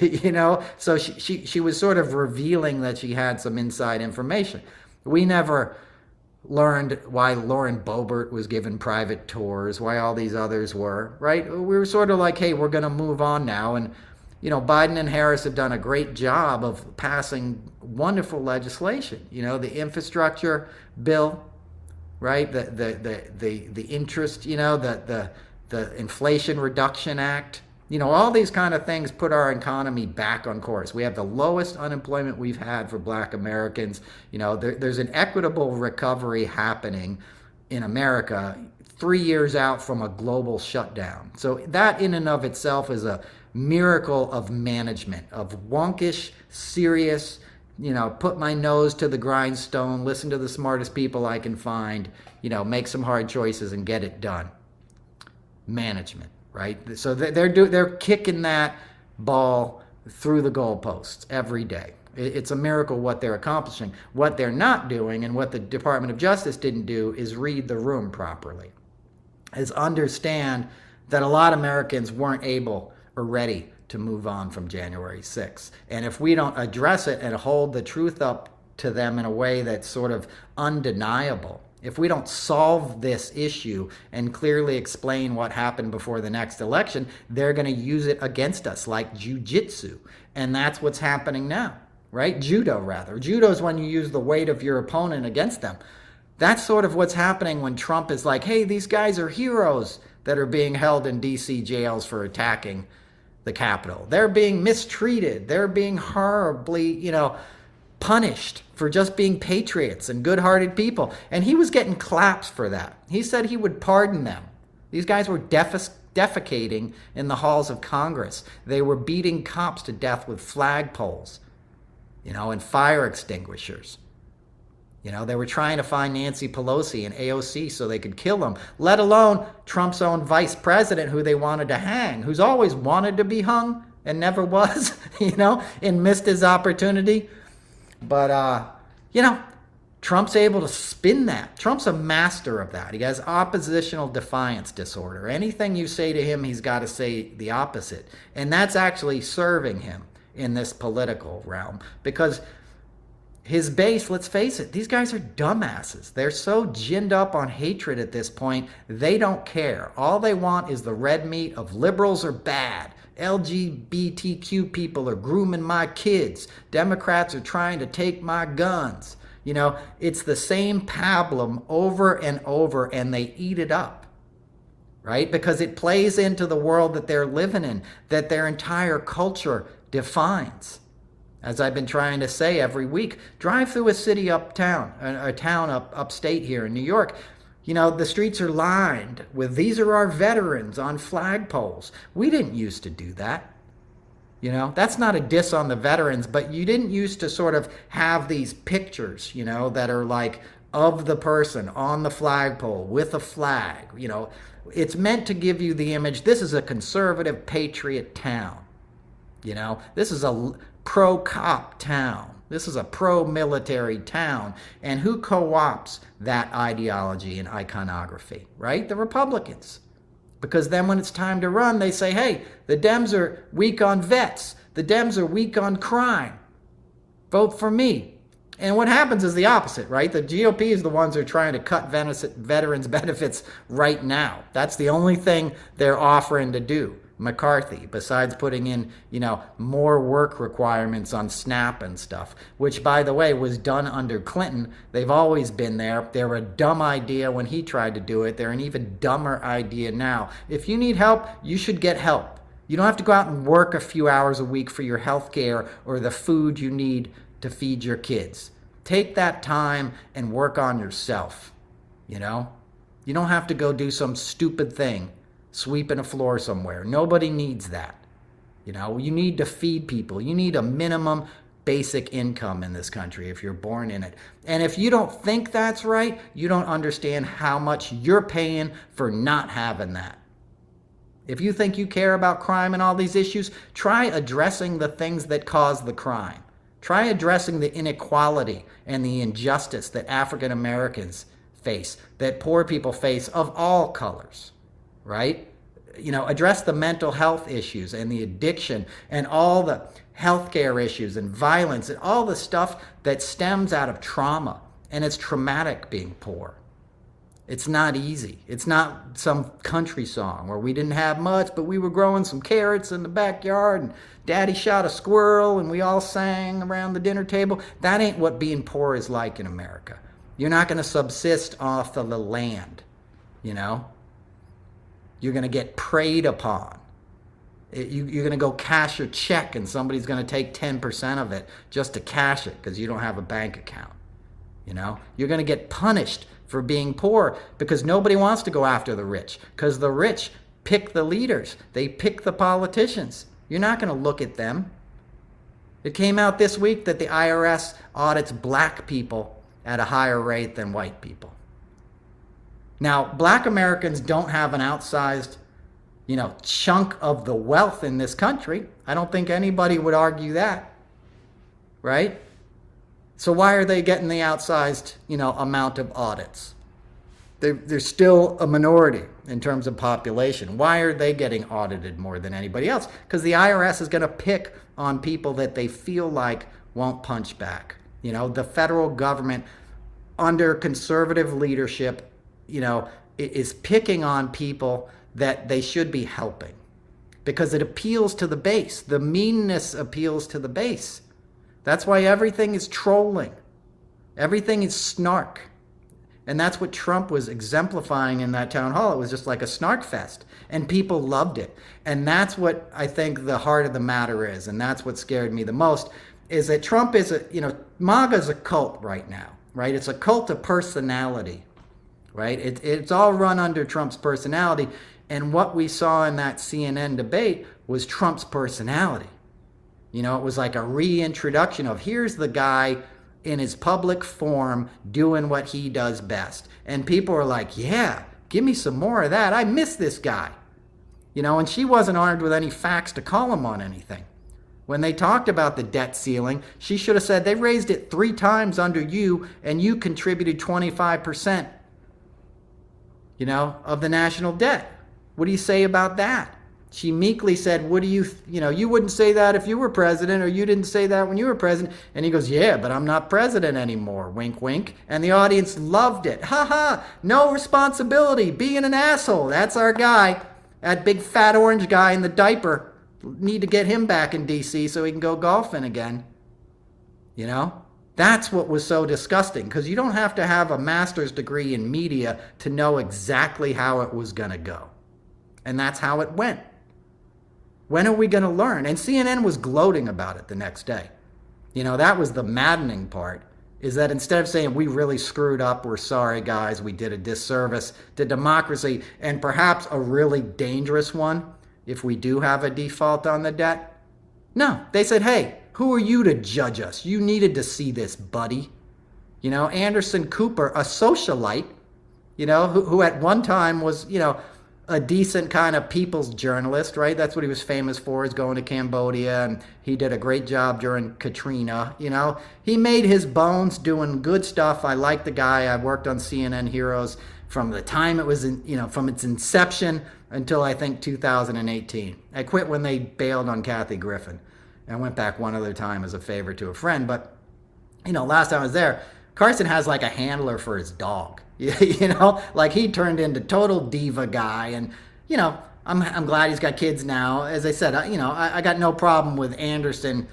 You know, so she was sort of revealing that she had some inside information. We never learned why Lauren Boebert was given private tours, why all these others were, right? We were sort of like, hey, we're going to move on now. And, you know, Biden and Harris have done a great job of passing wonderful legislation. You know, the infrastructure bill, right? The interest, you know, the Inflation Reduction Act. You know, all these kind of things put our economy back on course. We have the lowest unemployment we've had for Black Americans. You know, there's an equitable recovery happening in America 3 years out from a global shutdown. So that in and of itself is a miracle of management, of wonkish, serious, you know, put my nose to the grindstone, listen to the smartest people I can find, you know, make some hard choices and get it done. Management. Right, so they're kicking that ball through the goalposts every day. It's a miracle what they're accomplishing. What they're not doing, and what the Department of Justice didn't do, is read the room properly. Is understand that a lot of Americans weren't able or ready to move on from January 6th. And if we don't address it and hold the truth up to them in a way that's sort of undeniable, if we don't solve this issue and clearly explain what happened before the next election, they're going to use it against us like jujitsu. And that's what's happening now, right? Judo, rather. Judo is when you use the weight of your opponent against them. That's sort of what's happening when Trump is like, hey, these guys are heroes that are being held in D.C. jails for attacking the Capitol. They're being mistreated. They're being horribly, you know, punished for just being patriots and good-hearted people. And he was getting claps for that. He said he would pardon them. These guys were defecating in the halls of Congress. They were beating cops to death with flagpoles, you know, and fire extinguishers. You know, they were trying to find Nancy Pelosi and AOC so they could kill them, let alone Trump's own vice president, who they wanted to hang, who's always wanted to be hung and never was, you know, and missed his opportunity. But, you know, Trump's able to spin that. Trump's a master of that. He has oppositional defiance disorder. Anything you say to him, he's got to say the opposite. And that's actually serving him in this political realm. Because his base, let's face it, these guys are dumbasses. They're so ginned up on hatred at this point, they don't care. All they want is the red meat of liberals are bad. LGBTQ people are grooming my kids. Democrats are trying to take my guns. You know, it's the same pablum over and over, and they eat it up, right? Because it plays into the world that they're living in, that their entire culture defines. As I've been trying to say every week, drive through a city uptown, a town upstate here in New York. You know, the streets are lined with, these are our veterans on flagpoles. We didn't used to do that. You know, that's not a diss on the veterans, but you didn't used to sort of have these pictures, you know, that are like of the person on the flagpole with a flag. You know, it's meant to give you the image, this is a conservative patriot town. You know, this is a pro-cop town. This is a pro-military town. And who co-opts that ideology and iconography, right? The Republicans. Because then when it's time to run, they say, hey, the Dems are weak on vets. The Dems are weak on crime. Vote for me. And what happens is the opposite, right? The GOP is the ones who are trying to cut veterans' benefits right now. That's the only thing they're offering to do. McCarthy, besides putting in, you know, more work requirements on SNAP and stuff, which, by the way, was done under Clinton. They've always been there. They were a dumb idea when he tried to do it. They're an even dumber idea now. If you need help, you should get help. You don't have to go out and work a few hours a week for your health care or the food you need to feed your kids. Take that time and work on yourself, you know? You don't have to go do some stupid thing, sweeping a floor somewhere. Nobody needs that. You know, you need to feed people. You need a minimum basic income in this country if you're born in it. And if you don't think that's right, you don't understand how much you're paying for not having that. If you think you care about crime and all these issues, try addressing the things that cause the crime. Try addressing the inequality and the injustice that African Americans face, that poor people face of all colors. Right? You know, address the mental health issues and the addiction and all the healthcare issues and violence and all the stuff that stems out of trauma. And it's traumatic being poor. It's not easy. It's not some country song where we didn't have much, but we were growing some carrots in the backyard and daddy shot a squirrel and we all sang around the dinner table. That ain't what being poor is like in America. You're not going to subsist off the land, you know? You're going to get preyed upon. You're going to go cash your check and somebody's going to take 10% of it just to cash it because you don't have a bank account. You know, you're going to get punished for being poor because nobody wants to go after the rich because the rich pick the leaders. They pick the politicians. You're not going to look at them. It came out this week that the IRS audits black people at a higher rate than white people. Now, black Americans don't have an outsized, you know, chunk of the wealth in this country. I don't think anybody would argue that, right? So why are they getting the outsized, you know, amount of audits? They're still a minority in terms of population. Why are they getting audited more than anybody else? Because the IRS is going to pick on people that they feel like won't punch back. You know, the federal government under conservative leadership, you know, is picking on people that they should be helping because it appeals to the base. The meanness appeals to the base. That's why everything is trolling. Everything is snark. And that's what Trump was exemplifying in that town hall. It was just like a snark fest. And people loved it. And that's what I think the heart of the matter is. And that's what scared me the most, is that Trump is a, you know, MAGA is a cult right now, right? It's a cult of personality. Right? It's all run under Trump's personality. And what we saw in that CNN debate was Trump's personality. You know, it was like a reintroduction of here's the guy in his public form doing what he does best. And people are like, yeah, give me some more of that. I miss this guy. You know, and she wasn't armed with any facts to call him on anything. When they talked about the debt ceiling, she should have said they raised it 3 times under you and you contributed 25%. You know, of the national debt. What do you say about that? She meekly said, what do you know, you wouldn't say that if you were president, or you didn't say that when you were president. And he goes, yeah, but I'm not president anymore. Wink, wink. And the audience loved it. Ha ha, no responsibility, being an asshole. That's our guy. That big fat orange guy in the diaper. Need to get him back in D.C. so he can go golfing again. You know? That's what was so disgusting, because you don't have to have a master's degree in media to know exactly how it was going to go. And that's how it went. When are we going to learn? And CNN was gloating about it the next day. You know, that was the maddening part, is that instead of saying, we really screwed up, we're sorry, guys, we did a disservice to democracy, and perhaps a really dangerous one if we do have a default on the debt, No, they said, hey, who are you to judge us? You needed to see this, buddy. You know, Anderson Cooper, a socialite, you know, who at one time was, you know, a decent kind of people's journalist, right? That's what he was famous for, is going to Cambodia, and he did a great job during Katrina, you know. He made his bones doing good stuff. I like the guy. I worked on CNN Heroes from the time it was, you know, from its inception until I think 2018. I quit when they bailed on Kathy Griffin. I went back one other time as a favor to a friend, but, you know, last time I was there, Carson has like a handler for his dog. You know, like he turned into total diva guy. And, you know, I'm glad he's got kids now. As I said, you know, I got no problem with Anderson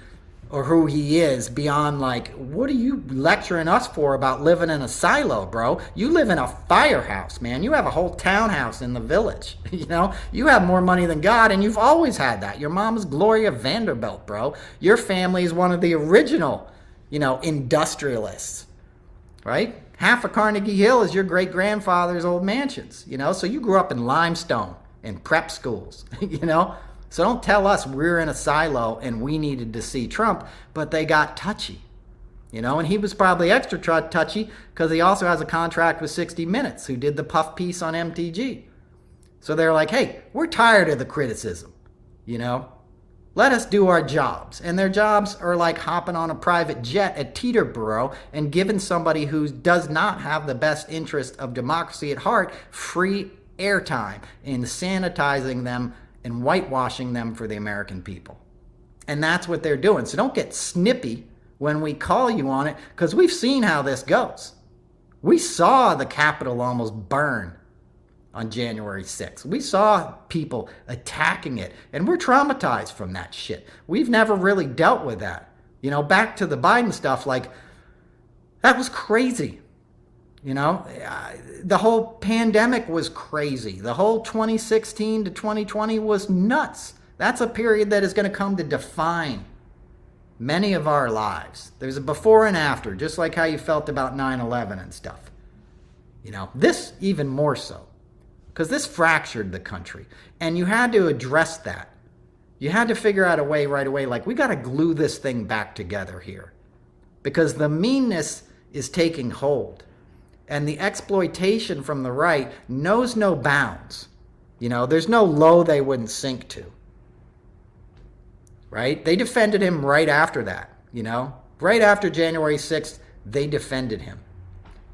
or who he is beyond like, what are you lecturing us for about living in a silo, bro? You live in a firehouse, man. You have a whole townhouse in the village. You know, you have more money than God, and you've always had that. Your mom is Gloria Vanderbilt, bro. Your family is one of the original, you know, industrialists, right? Half of Carnegie Hill is your great-grandfather's old mansions, you know? So you grew up in limestone in prep schools, you know? So don't tell us we're in a silo and we needed to see Trump, but they got touchy, you know? And he was probably extra touchy because he also has a contract with 60 Minutes, who did the puff piece on MTG. So they're like, hey, we're tired of the criticism, you know? Let us do our jobs. And their jobs are like hopping on a private jet at Teterboro and giving somebody who does not have the best interest of democracy at heart free airtime and sanitizing them and whitewashing them for the American people. And that's what they're doing. So don't get snippy when we call you on it, because we've seen how this goes. We saw the Capitol almost burn on January 6th. We saw people attacking it, and we're traumatized from that shit. We've never really dealt with that. You know, back to the Biden stuff, like, that was crazy. You know, the whole pandemic was crazy. The whole 2016 to 2020 was nuts. That's a period that is going to come to define many of our lives. There's a before and after, just like how you felt about 9/11 and stuff. You know, this even more so, because this fractured the country, and you had to address that. You had to figure out a way right away, like, we got to glue this thing back together here, because the meanness is taking hold, and the exploitation from the right knows no bounds. You know, there's no low they wouldn't sink to, right? They defended him right after that, you know? Right after January 6th, they defended him.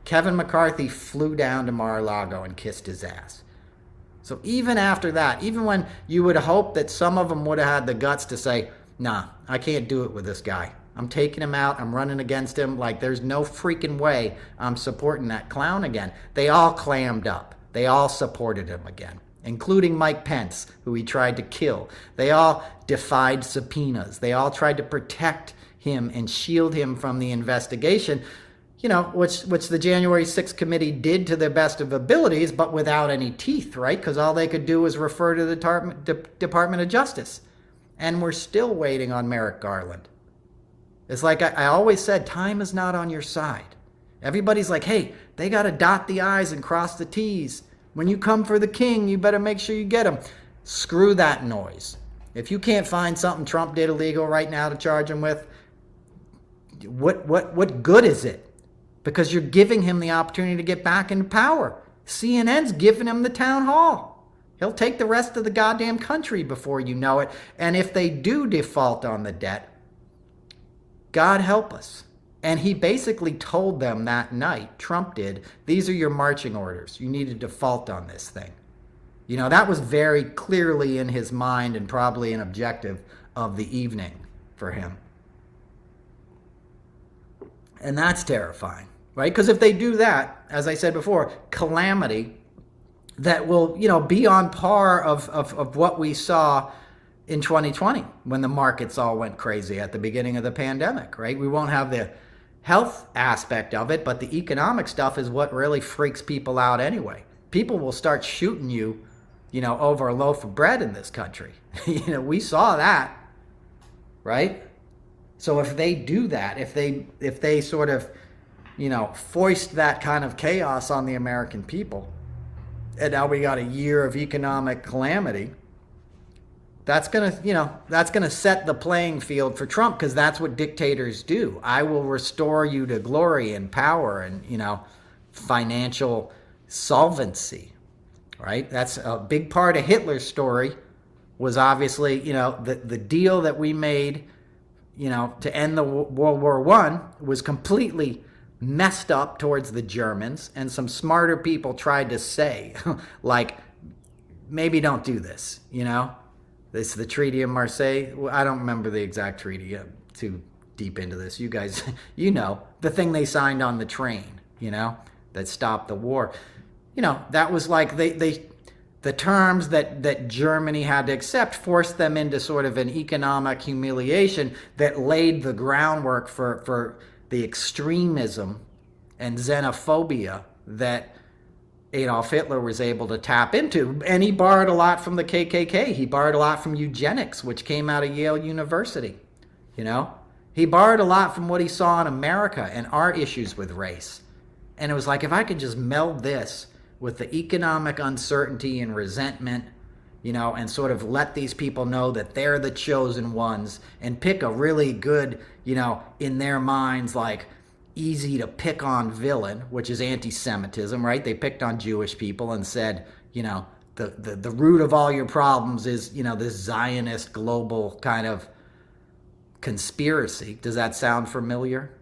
Kevin McCarthy flew down to Mar-a-Lago and kissed his ass. So even after that, even when you would hope that some of them would have had the guts to say, nah, I can't do it with this guy. I'm taking him out. I'm running against him. Like, there's no freaking way I'm supporting that clown again. They all clammed up. They all supported him again, including Mike Pence, who he tried to kill. They all defied subpoenas. They all tried to protect him and shield him from the investigation, you know, which the January 6th committee did to their best of abilities, but without any teeth, right? Because all they could do was refer to the Department of Justice. And we're still waiting on Merrick Garland. It's like I always said, time is not on your side. Everybody's like, hey, they got to dot the I's and cross the T's. When you come for the king, you better make sure you get him. Screw that noise. If you can't find something Trump did illegal right now to charge him with, what good is it? Because you're giving him the opportunity to get back into power. CNN's giving him the town hall. He'll take the rest of the goddamn country before you know it. And if they do default on the debt, God help us. And he basically told them that night, Trump did, these are your marching orders. You need to default on this thing. You know, that was very clearly in his mind and probably an objective of the evening for him. And that's terrifying, right? Because if they do that, as I said before, calamity that will, you know, be on par of what we saw in 2020 when the markets all went crazy at the beginning of the pandemic, right? We won't have the health aspect of it, but the economic stuff is what really freaks people out anyway. People will start shooting you, you know, over a loaf of bread in this country. You know, we saw that, right? So if they do that, if they sort of, you know, foist that kind of chaos on the American people, and now we got a year of economic calamity, that's gonna, that's gonna set the playing field for Trump, because that's what dictators do. I will restore you to glory and power and, financial solvency, right? That's a big part of Hitler's story, was obviously, the deal that we made, to end the World War I was completely messed up towards the Germans, and some smarter people tried to say, like, maybe don't do this, This is the Treaty of Marseille. I don't remember the exact treaty. I'm too deep into this. You guys, the thing they signed on the train, that stopped the war. That was like the terms that Germany had to accept forced them into sort of an economic humiliation that laid the groundwork for the extremism and xenophobia that Adolf Hitler was able to tap into. And he borrowed a lot from the KKK. He borrowed a lot from eugenics, which came out of Yale University. He borrowed a lot from what he saw in America and our issues with race. And it was like, if I could just meld this with the economic uncertainty and resentment, and sort of let these people know that they're the chosen ones, and pick a really good, in their minds, like, easy to pick on villain, which is anti-Semitism, right? They picked on Jewish people and said, the root of all your problems is, this Zionist global kind of conspiracy. Does that sound familiar?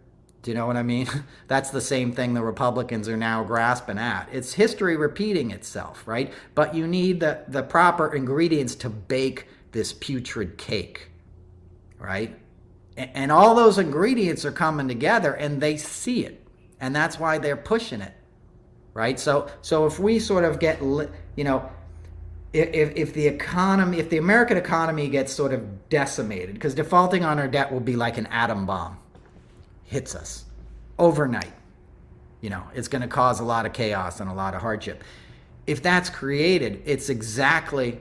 Do you know what I mean? That's the same thing the Republicans are now grasping at. It's history repeating itself, right? But you need the proper ingredients to bake this putrid cake, right? And all those ingredients are coming together, and they see it. And that's why they're pushing it, right? So if we sort of get, if the American economy gets sort of decimated, because defaulting on our debt will be like an atom bomb. Hits us overnight. It's going to cause a lot of chaos and a lot of hardship. If that's created, it's exactly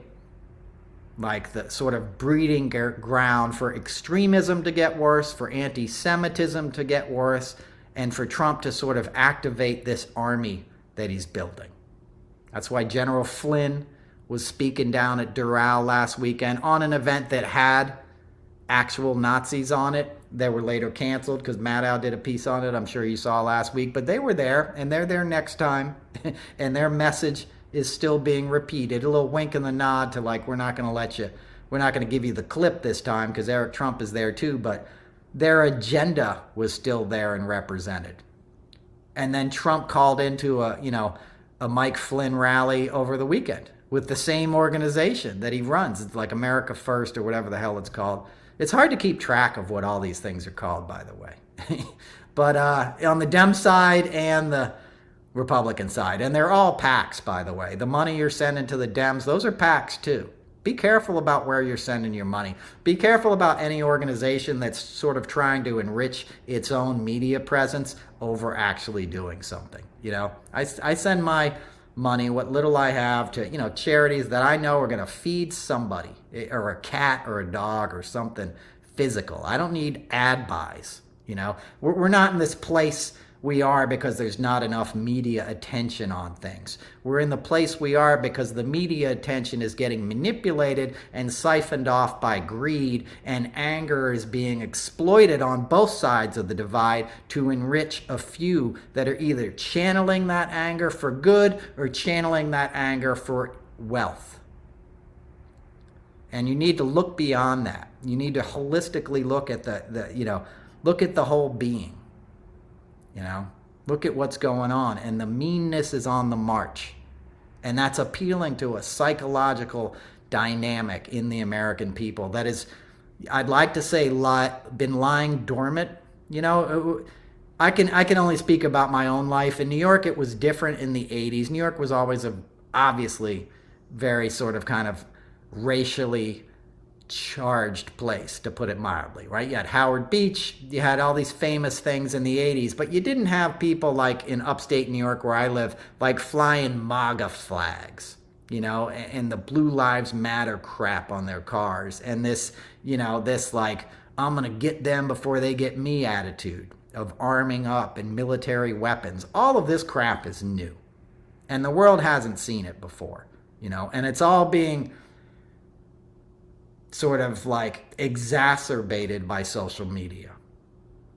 like the sort of breeding ground for extremism to get worse, for anti-Semitism to get worse, and for Trump to sort of activate this army that he's building. That's why General Flynn was speaking down at Doral last weekend on an event that had actual Nazis on it. They were later canceled because Maddow did a piece on it, I'm sure you saw last week. But they were there, and they're there next time. And their message is still being repeated. A little wink and the nod to, like, we're not going to give you the clip this time because Eric Trump is there too. But their agenda was still there and represented. And then Trump called into a Mike Flynn rally over the weekend with the same organization that he runs. It's like America First or whatever the hell it's called. It's hard to keep track of what all these things are called, by the way. But on the Dem side and the Republican side, and they're all PACs, by the way. The money you're sending to the Dems, those are PACs too. Be careful about where you're sending your money. Be careful about any organization that's sort of trying to enrich its own media presence over actually doing something. I send my money, what little I have, to charities that I know are going to feed somebody, or a cat or a dog or something physical. I don't need ad buys. We're not in this place we are because there's not enough media attention on things. We're in the place we are because the media attention is getting manipulated and siphoned off by greed, and anger is being exploited on both sides of the divide to enrich a few that are either channeling that anger for good or channeling that anger for wealth. And you need to look beyond that. You need to holistically look at look at the whole being. Look at what's going on, and the meanness is on the march, and that's appealing to a psychological dynamic in the American people that is, I'd like to say, been lying dormant. I can only speak about my own life. In New York, it was different in the 80s. New York was always obviously very sort of kind of racially charged place, to put it mildly, right? You had Howard Beach, you had all these famous things in the 80s, but you didn't have people like in upstate New York where I live, like flying MAGA flags, and the Blue Lives Matter crap on their cars, and this like, I'm gonna get them before they get me attitude of arming up and military weapons. All of this crap is new, and the world hasn't seen it before, and it's all being sort of like exacerbated by social media.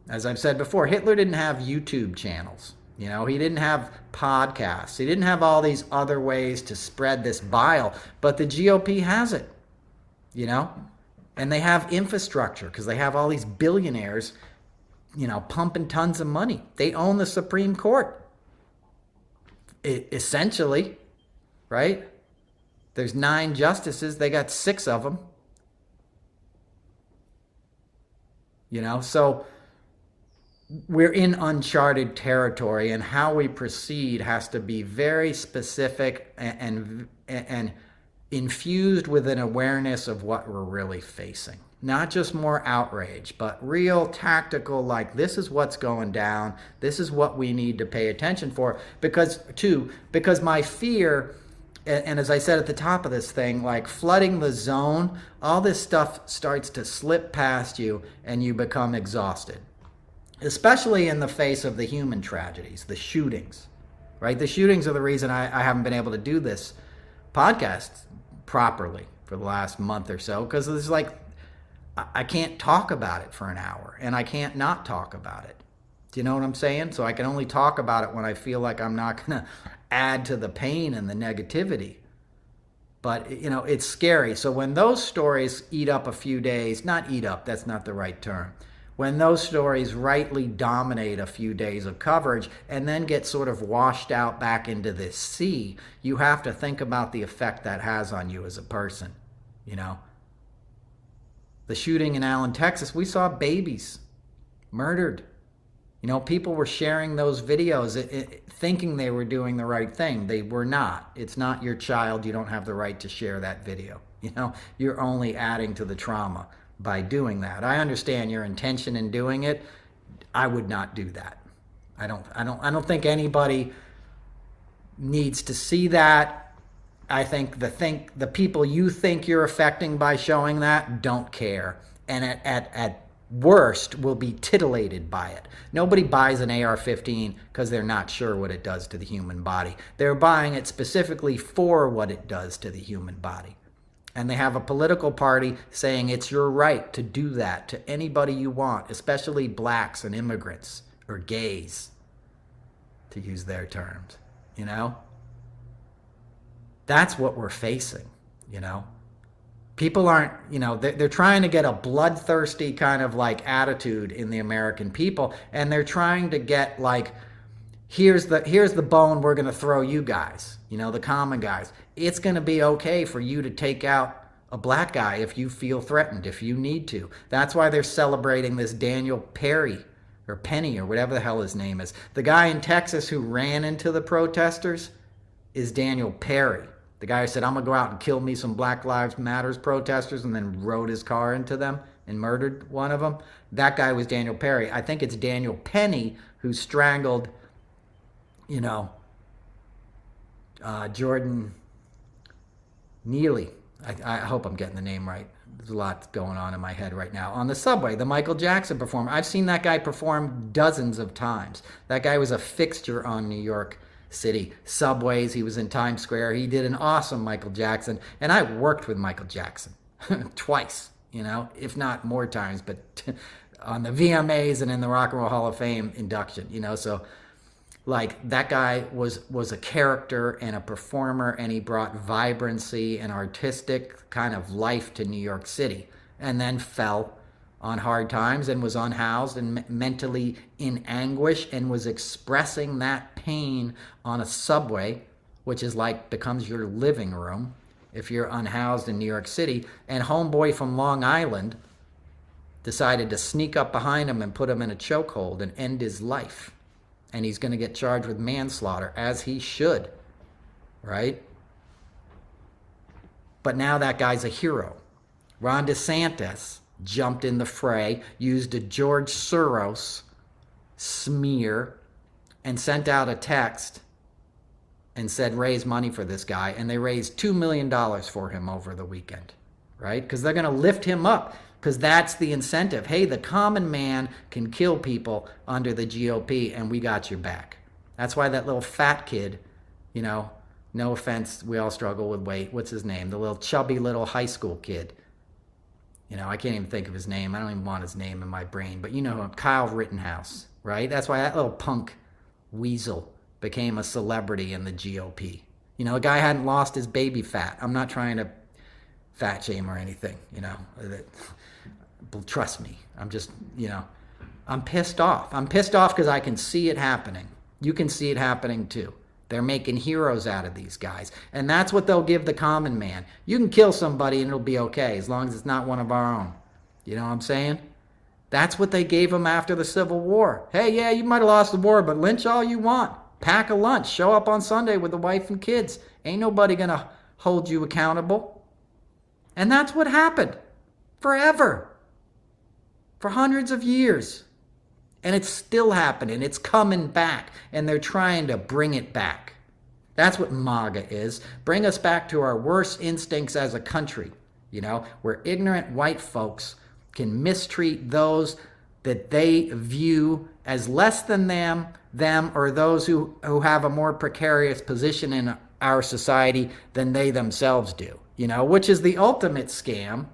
As I've said before, Hitler didn't have YouTube channels. You know, he didn't have podcasts. He didn't have all these other ways to spread this bile, but the GOP has it, you know, and they have infrastructure because they have all these billionaires, you know, pumping tons of money. They own the Supreme Court, essentially, right? There's 9 justices. They got 6 of them, you know, so we're in uncharted territory, and how we proceed has to be very specific and infused with an awareness of what we're really facing. Not just more outrage, but real tactical, like, this is what's going down. This is what we need to pay attention for. Because my fear, and as I said at the top of this thing, like flooding the zone, all this stuff starts to slip past you and you become exhausted. Especially in the face of the human tragedies, the shootings, right? The shootings are the reason I haven't been able to do this podcast properly for the last month or so, because it's like I can't talk about it for an hour, and I can't not talk about it. Do you know what I'm saying? So I can only talk about it when I feel like I'm not going to add to the pain and the negativity. But, you know, it's scary. So when those stories eat up a few days, not eat up, that's not the right term. When those stories rightly dominate a few days of coverage and then get sort of washed out back into this sea, you have to think about the effect that has on you as a person, you know. The shooting in Allen, Texas, we saw babies murdered. You know, people were sharing those videos thinking they were doing the right thing. They were not. It's not your child. You don't have the right to share that video. You know, you're only adding to the trauma by doing that. I understand your intention in doing it. I would not do that. I don't think anybody needs to see that. I think the people you think you're affecting by showing that don't care, and at worst will be titillated by it. Nobody buys an AR-15 because they're not sure what it does to the human body. They're buying it specifically for what it does to the human body. And they have a political party saying it's your right to do that to anybody you want, especially blacks and immigrants or gays, to use their terms, you know? That's what we're facing, you know? People aren't, you know, they're trying to get a bloodthirsty kind of like attitude in the American people, and they're trying to get like, here's the bone we're going to throw you guys, you know, the common guys. It's going to be okay for you to take out a black guy if you feel threatened, if you need to. That's why they're celebrating this Daniel Perry or Penny or whatever the hell his name is. The guy in Texas who ran into the protesters is Daniel Perry. The guy who said, I'm going to go out and kill me some Black Lives Matters protesters, and then rode his car into them and murdered one of them. That guy was Daniel Perry. I think it's Daniel Penny who strangled, you know, Jordan Neely. I hope I'm getting the name right. There's a lot going on in my head right now. On the subway, the Michael Jackson performer. I've seen that guy perform dozens of times. That guy was a fixture on New York City subways. He was in Times Square. He did an awesome Michael Jackson. And I worked with Michael Jackson twice, you know, if not more times, but on the VMAs and in the Rock and Roll Hall of Fame induction, you know, so like that guy was a character and a performer, and he brought vibrancy and artistic kind of life to New York City, and then fell on hard times and was unhoused and mentally in anguish and was expressing that pain on a subway, which is like becomes your living room if you're unhoused in New York City. And homeboy from Long Island decided to sneak up behind him and put him in a chokehold and end his life. And he's going to get charged with manslaughter, as he should, right? But now that guy's a hero. Ron DeSantis jumped in the fray, used a George Soros smear, and sent out a text and said, raise money for this guy. And they raised $2 million for him over the weekend, right? Because they're going to lift him up. Because that's the incentive. Hey, the common man can kill people under the GOP, and we got your back. That's why that little fat kid, you know, no offense, we all struggle with weight. What's his name? The little chubby little high school kid. I can't even think of his name. I don't even want his name in my brain, but you know him, Kyle Rittenhouse, right? That's why that little punk weasel became a celebrity in the GOP. The guy hadn't lost his baby fat. I'm not trying to fat shame or anything, trust me. I'm just, I'm pissed off. I'm pissed off because I can see it happening. You can see it happening too. They're making heroes out of these guys. And that's what they'll give the common man. You can kill somebody and it'll be okay as long as it's not one of our own. You know what I'm saying? That's what they gave them after the Civil War. Hey, yeah, you might have lost the war, but lynch all you want. Pack a lunch. Show up on Sunday with the wife and kids. Ain't nobody going to hold you accountable. And that's what happened. Forever. For hundreds of years. And it's still happening. It's coming back. And they're trying to bring it back. That's what MAGA is. Bring us back to our worst instincts as a country. Where ignorant white folks can mistreat those that they view as less than them or those who have a more precarious position in our society than they themselves do. Which is the ultimate scam,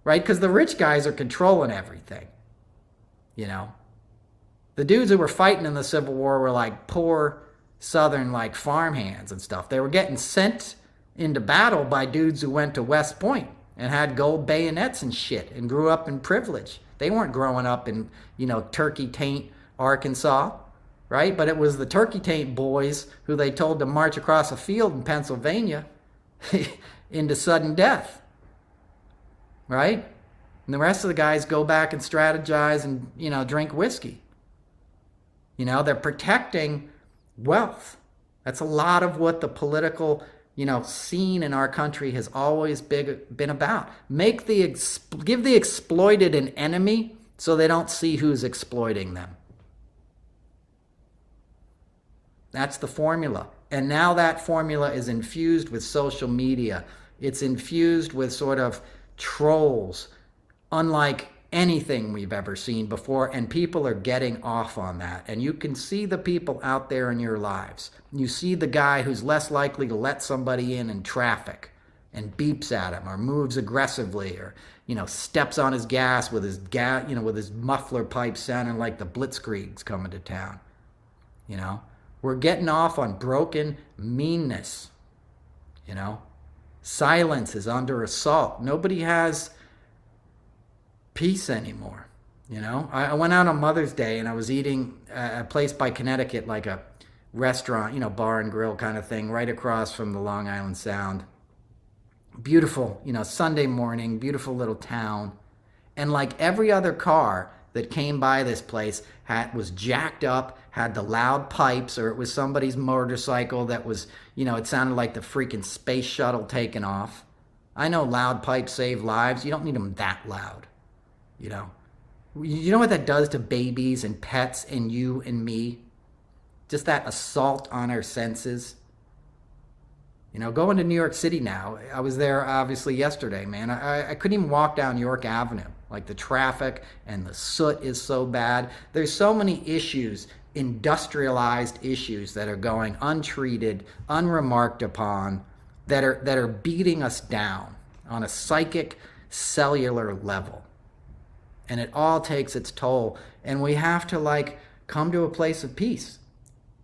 right? Because the rich guys are controlling everything. The dudes who were fighting in the Civil War were like poor Southern farmhands and stuff. They were getting sent into battle by dudes who went to West Point and had gold bayonets and shit and grew up in privilege. They weren't growing up in, Turkey Taint, Arkansas, right? But it was the Turkey Taint boys who they told to march across a field in Pennsylvania into sudden death, right? And the rest of the guys go back and strategize and, drink whiskey. They're protecting wealth. That's a lot of what the political, scene in our country has always been about. Give the exploited an enemy so they don't see who's exploiting them. That's the formula. And now that formula is infused with social media. It's infused with sort of trolls, unlike anything we've ever seen before, and people are getting off on that. And you can see the people out there in your lives. You see the guy who's less likely to let somebody in traffic and beeps at him or moves aggressively or, steps on his gas with his muffler pipe sounding like the blitzkrieg's coming to town. We're getting off on broken meanness. Silence is under assault. Nobody has peace anymore. I went out on Mother's Day and I was eating at a place by Connecticut, like a restaurant, bar and grill kind of thing, right across from the Long Island Sound. Beautiful, Sunday morning, beautiful little town. And like every other car that came by this place was jacked up, had the loud pipes, or it was somebody's motorcycle that was, it sounded like the freaking space shuttle taking off. I know loud pipes save lives. You don't need them that loud. You know what that does to babies and pets and you and me? Just that assault on our senses. Going to New York City now, I was there obviously yesterday, man. I couldn't even walk down York Avenue. Like the traffic and the soot is so bad. There's so many issues, industrialized issues that are going untreated, unremarked upon, that are beating us down on a psychic, cellular level. And it all takes its toll. And we have to come to a place of peace.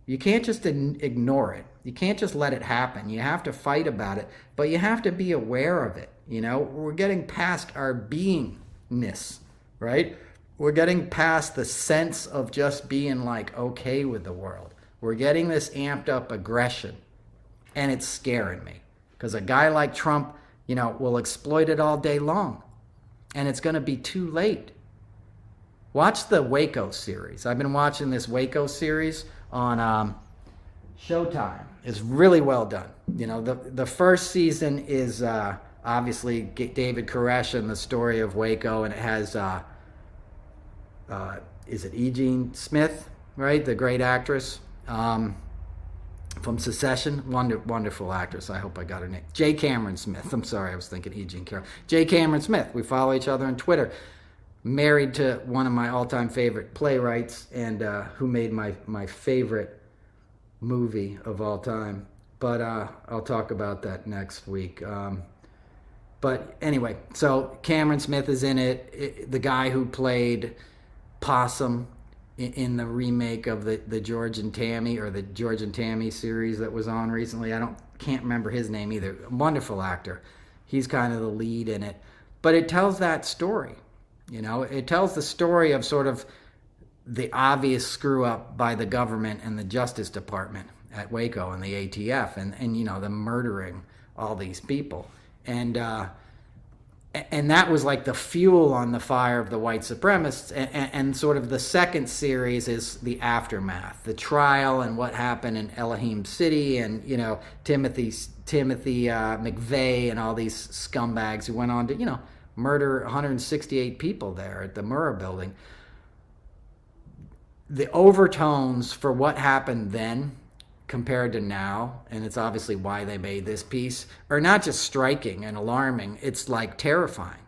You can't just ignore it. You can't just let it happen. You have to fight about it, but you have to be aware of it. We're getting past our beingness, right? We're getting past the sense of just being okay with the world. We're getting this amped up aggression, and it's scaring me because a guy like Trump, will exploit it all day long, and it's going to be too late. Watch the Waco series. I've been watching this Waco series on Showtime. It's really well done. The first season is obviously David Koresh and the story of Waco, and it has is it E. Jean Smith, right? The great actress from Secession. Wonderful actress. I hope I got her name. J. Cameron Smith. I'm sorry, I was thinking E. Jean Carroll. J. Cameron Smith. We follow each other on Twitter. Married to one of my all-time favorite playwrights, and who made my favorite movie of all time. But I'll talk about that next week. But anyway, so Cameron Smith is in it. The guy who played Possum in the remake of the George and Tammy, or the George and Tammy series that was on recently. Can't remember his name either. Wonderful actor. He's kind of the lead in it. But it tells that story. It tells the story of sort of the obvious screw up by the government and the Justice Department at Waco and the ATF, and them murdering all these people. And that was like the fuel on the fire of the white supremacists. And sort of the second series is the aftermath, the trial and what happened in Elohim City, and Timothy McVeigh and all these scumbags who went on to murder 168 people there at the Murrah building. The overtones for what happened then compared to now, and it's obviously why they made this piece, are not just striking and alarming, it's like terrifying.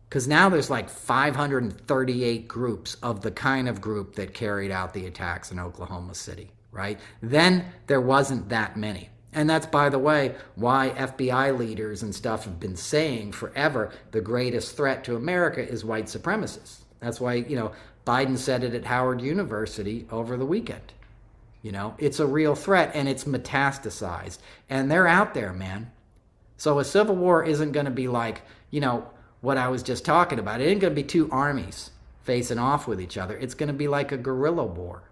Because now there's like 538 groups of the kind of group that carried out the attacks in Oklahoma City, right? Then there wasn't that many. And that's, by the way, why FBI leaders and stuff have been saying forever the greatest threat to America is white supremacists. That's why, Biden said it at Howard University over the weekend. It's a real threat, and it's metastasized. And they're out there, man. So a civil war isn't going to be like, what I was just talking about. It ain't going to be two armies facing off with each other. It's going to be like a guerrilla war.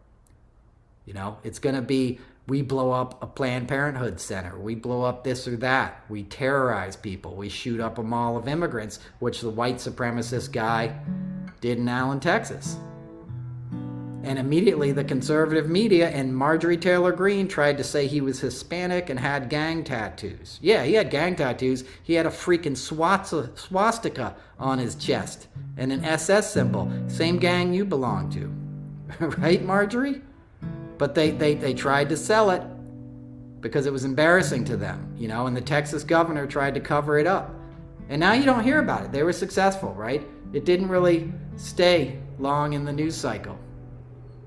It's going to be, we blow up a Planned Parenthood center. We blow up this or that. We terrorize people. We shoot up a mall of immigrants, which the white supremacist guy did in Allen, Texas. And immediately the conservative media and Marjorie Taylor Greene tried to say he was Hispanic and had gang tattoos. Yeah, he had gang tattoos. He had a freaking swastika on his chest and an SS symbol. Same gang you belong to. Right, Marjorie? But they tried to sell it because it was embarrassing to them, and the Texas governor tried to cover it up. And now you don't hear about it. They were successful, right? It didn't really stay long in the news cycle.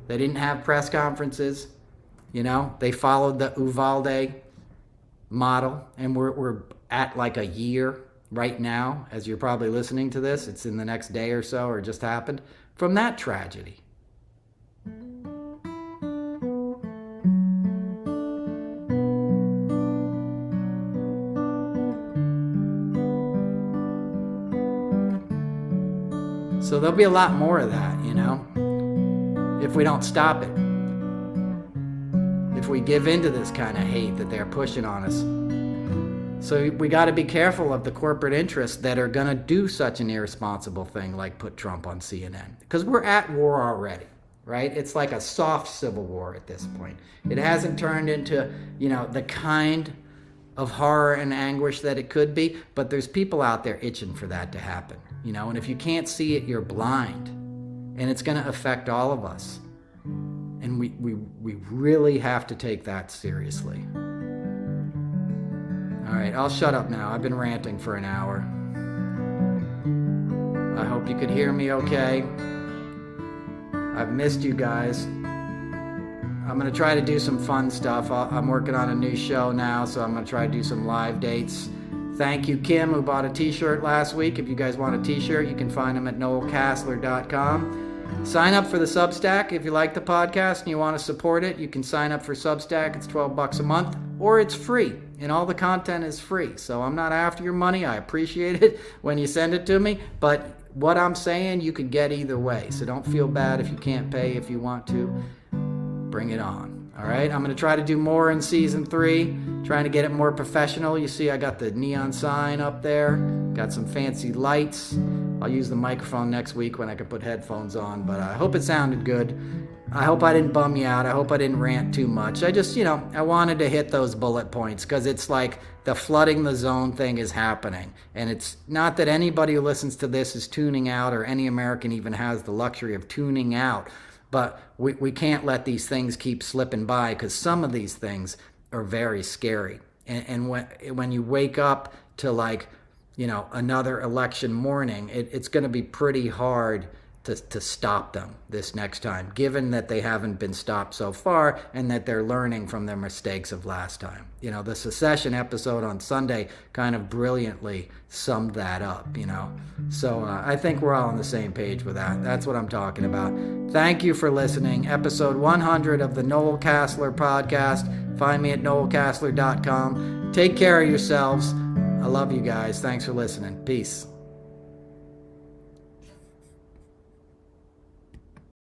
They didn't have press conferences. They followed the Uvalde model, and we're at like a year right now, as you're probably listening to this. It's in the next day or so, or just happened, from that tragedy. So there'll be a lot more of that, if we don't stop it. If we give into this kind of hate that they're pushing on us. So we got to be careful of the corporate interests that are going to do such an irresponsible thing like put Trump on CNN. Because we're at war already, right? It's like a soft civil war at this point. It hasn't turned into, the kind of horror and anguish that it could be, but there's people out there itching for that to happen, and if you can't see it, you're blind, and it's going to affect all of us, and we really have to take that seriously. All right, I'll shut up now. I've been ranting for an hour. I hope you could hear me okay. I've missed you guys. I'm going to try to do some fun stuff. I'm working on a new show now, so I'm going to try to do some live dates. Thank you, Kim, who bought a t-shirt last week. If you guys want a t-shirt, you can find them at noelcasler.com. Sign up for the Substack. If you like the podcast and you want to support it, you can sign up for Substack. It's $12 a month, or it's free, and all the content is free. So I'm not after your money. I appreciate it when you send it to me, but what I'm saying, you can get either way. So don't feel bad if you can't pay. If you want to, bring it on. All right, I'm going to try to do more in season 3, trying to get it more professional. You see I got the neon sign up there, got some fancy lights. I'll use the microphone next week when I can put headphones on, but I hope it sounded good. I hope I didn't bum you out. I hope I didn't rant too much. I just, I wanted to hit those bullet points because it's like the flooding the zone thing is happening. And it's not that anybody who listens to this is tuning out, or any American even has the luxury of tuning out. But we can't let these things keep slipping by, because some of these things are very scary. And when you wake up to another election morning, it's going to be pretty hard to stop them this next time, given that they haven't been stopped so far and that they're learning from their mistakes of last time. You know, the secession episode on Sunday kind of brilliantly summed that up, you know. So I think we're all on the same page with that. That's what I'm talking about. Thank you for listening. Episode 100 of the Noel Casler podcast. Find me at noelcasler.com. Take care of yourselves. I love you guys. Thanks for listening. Peace.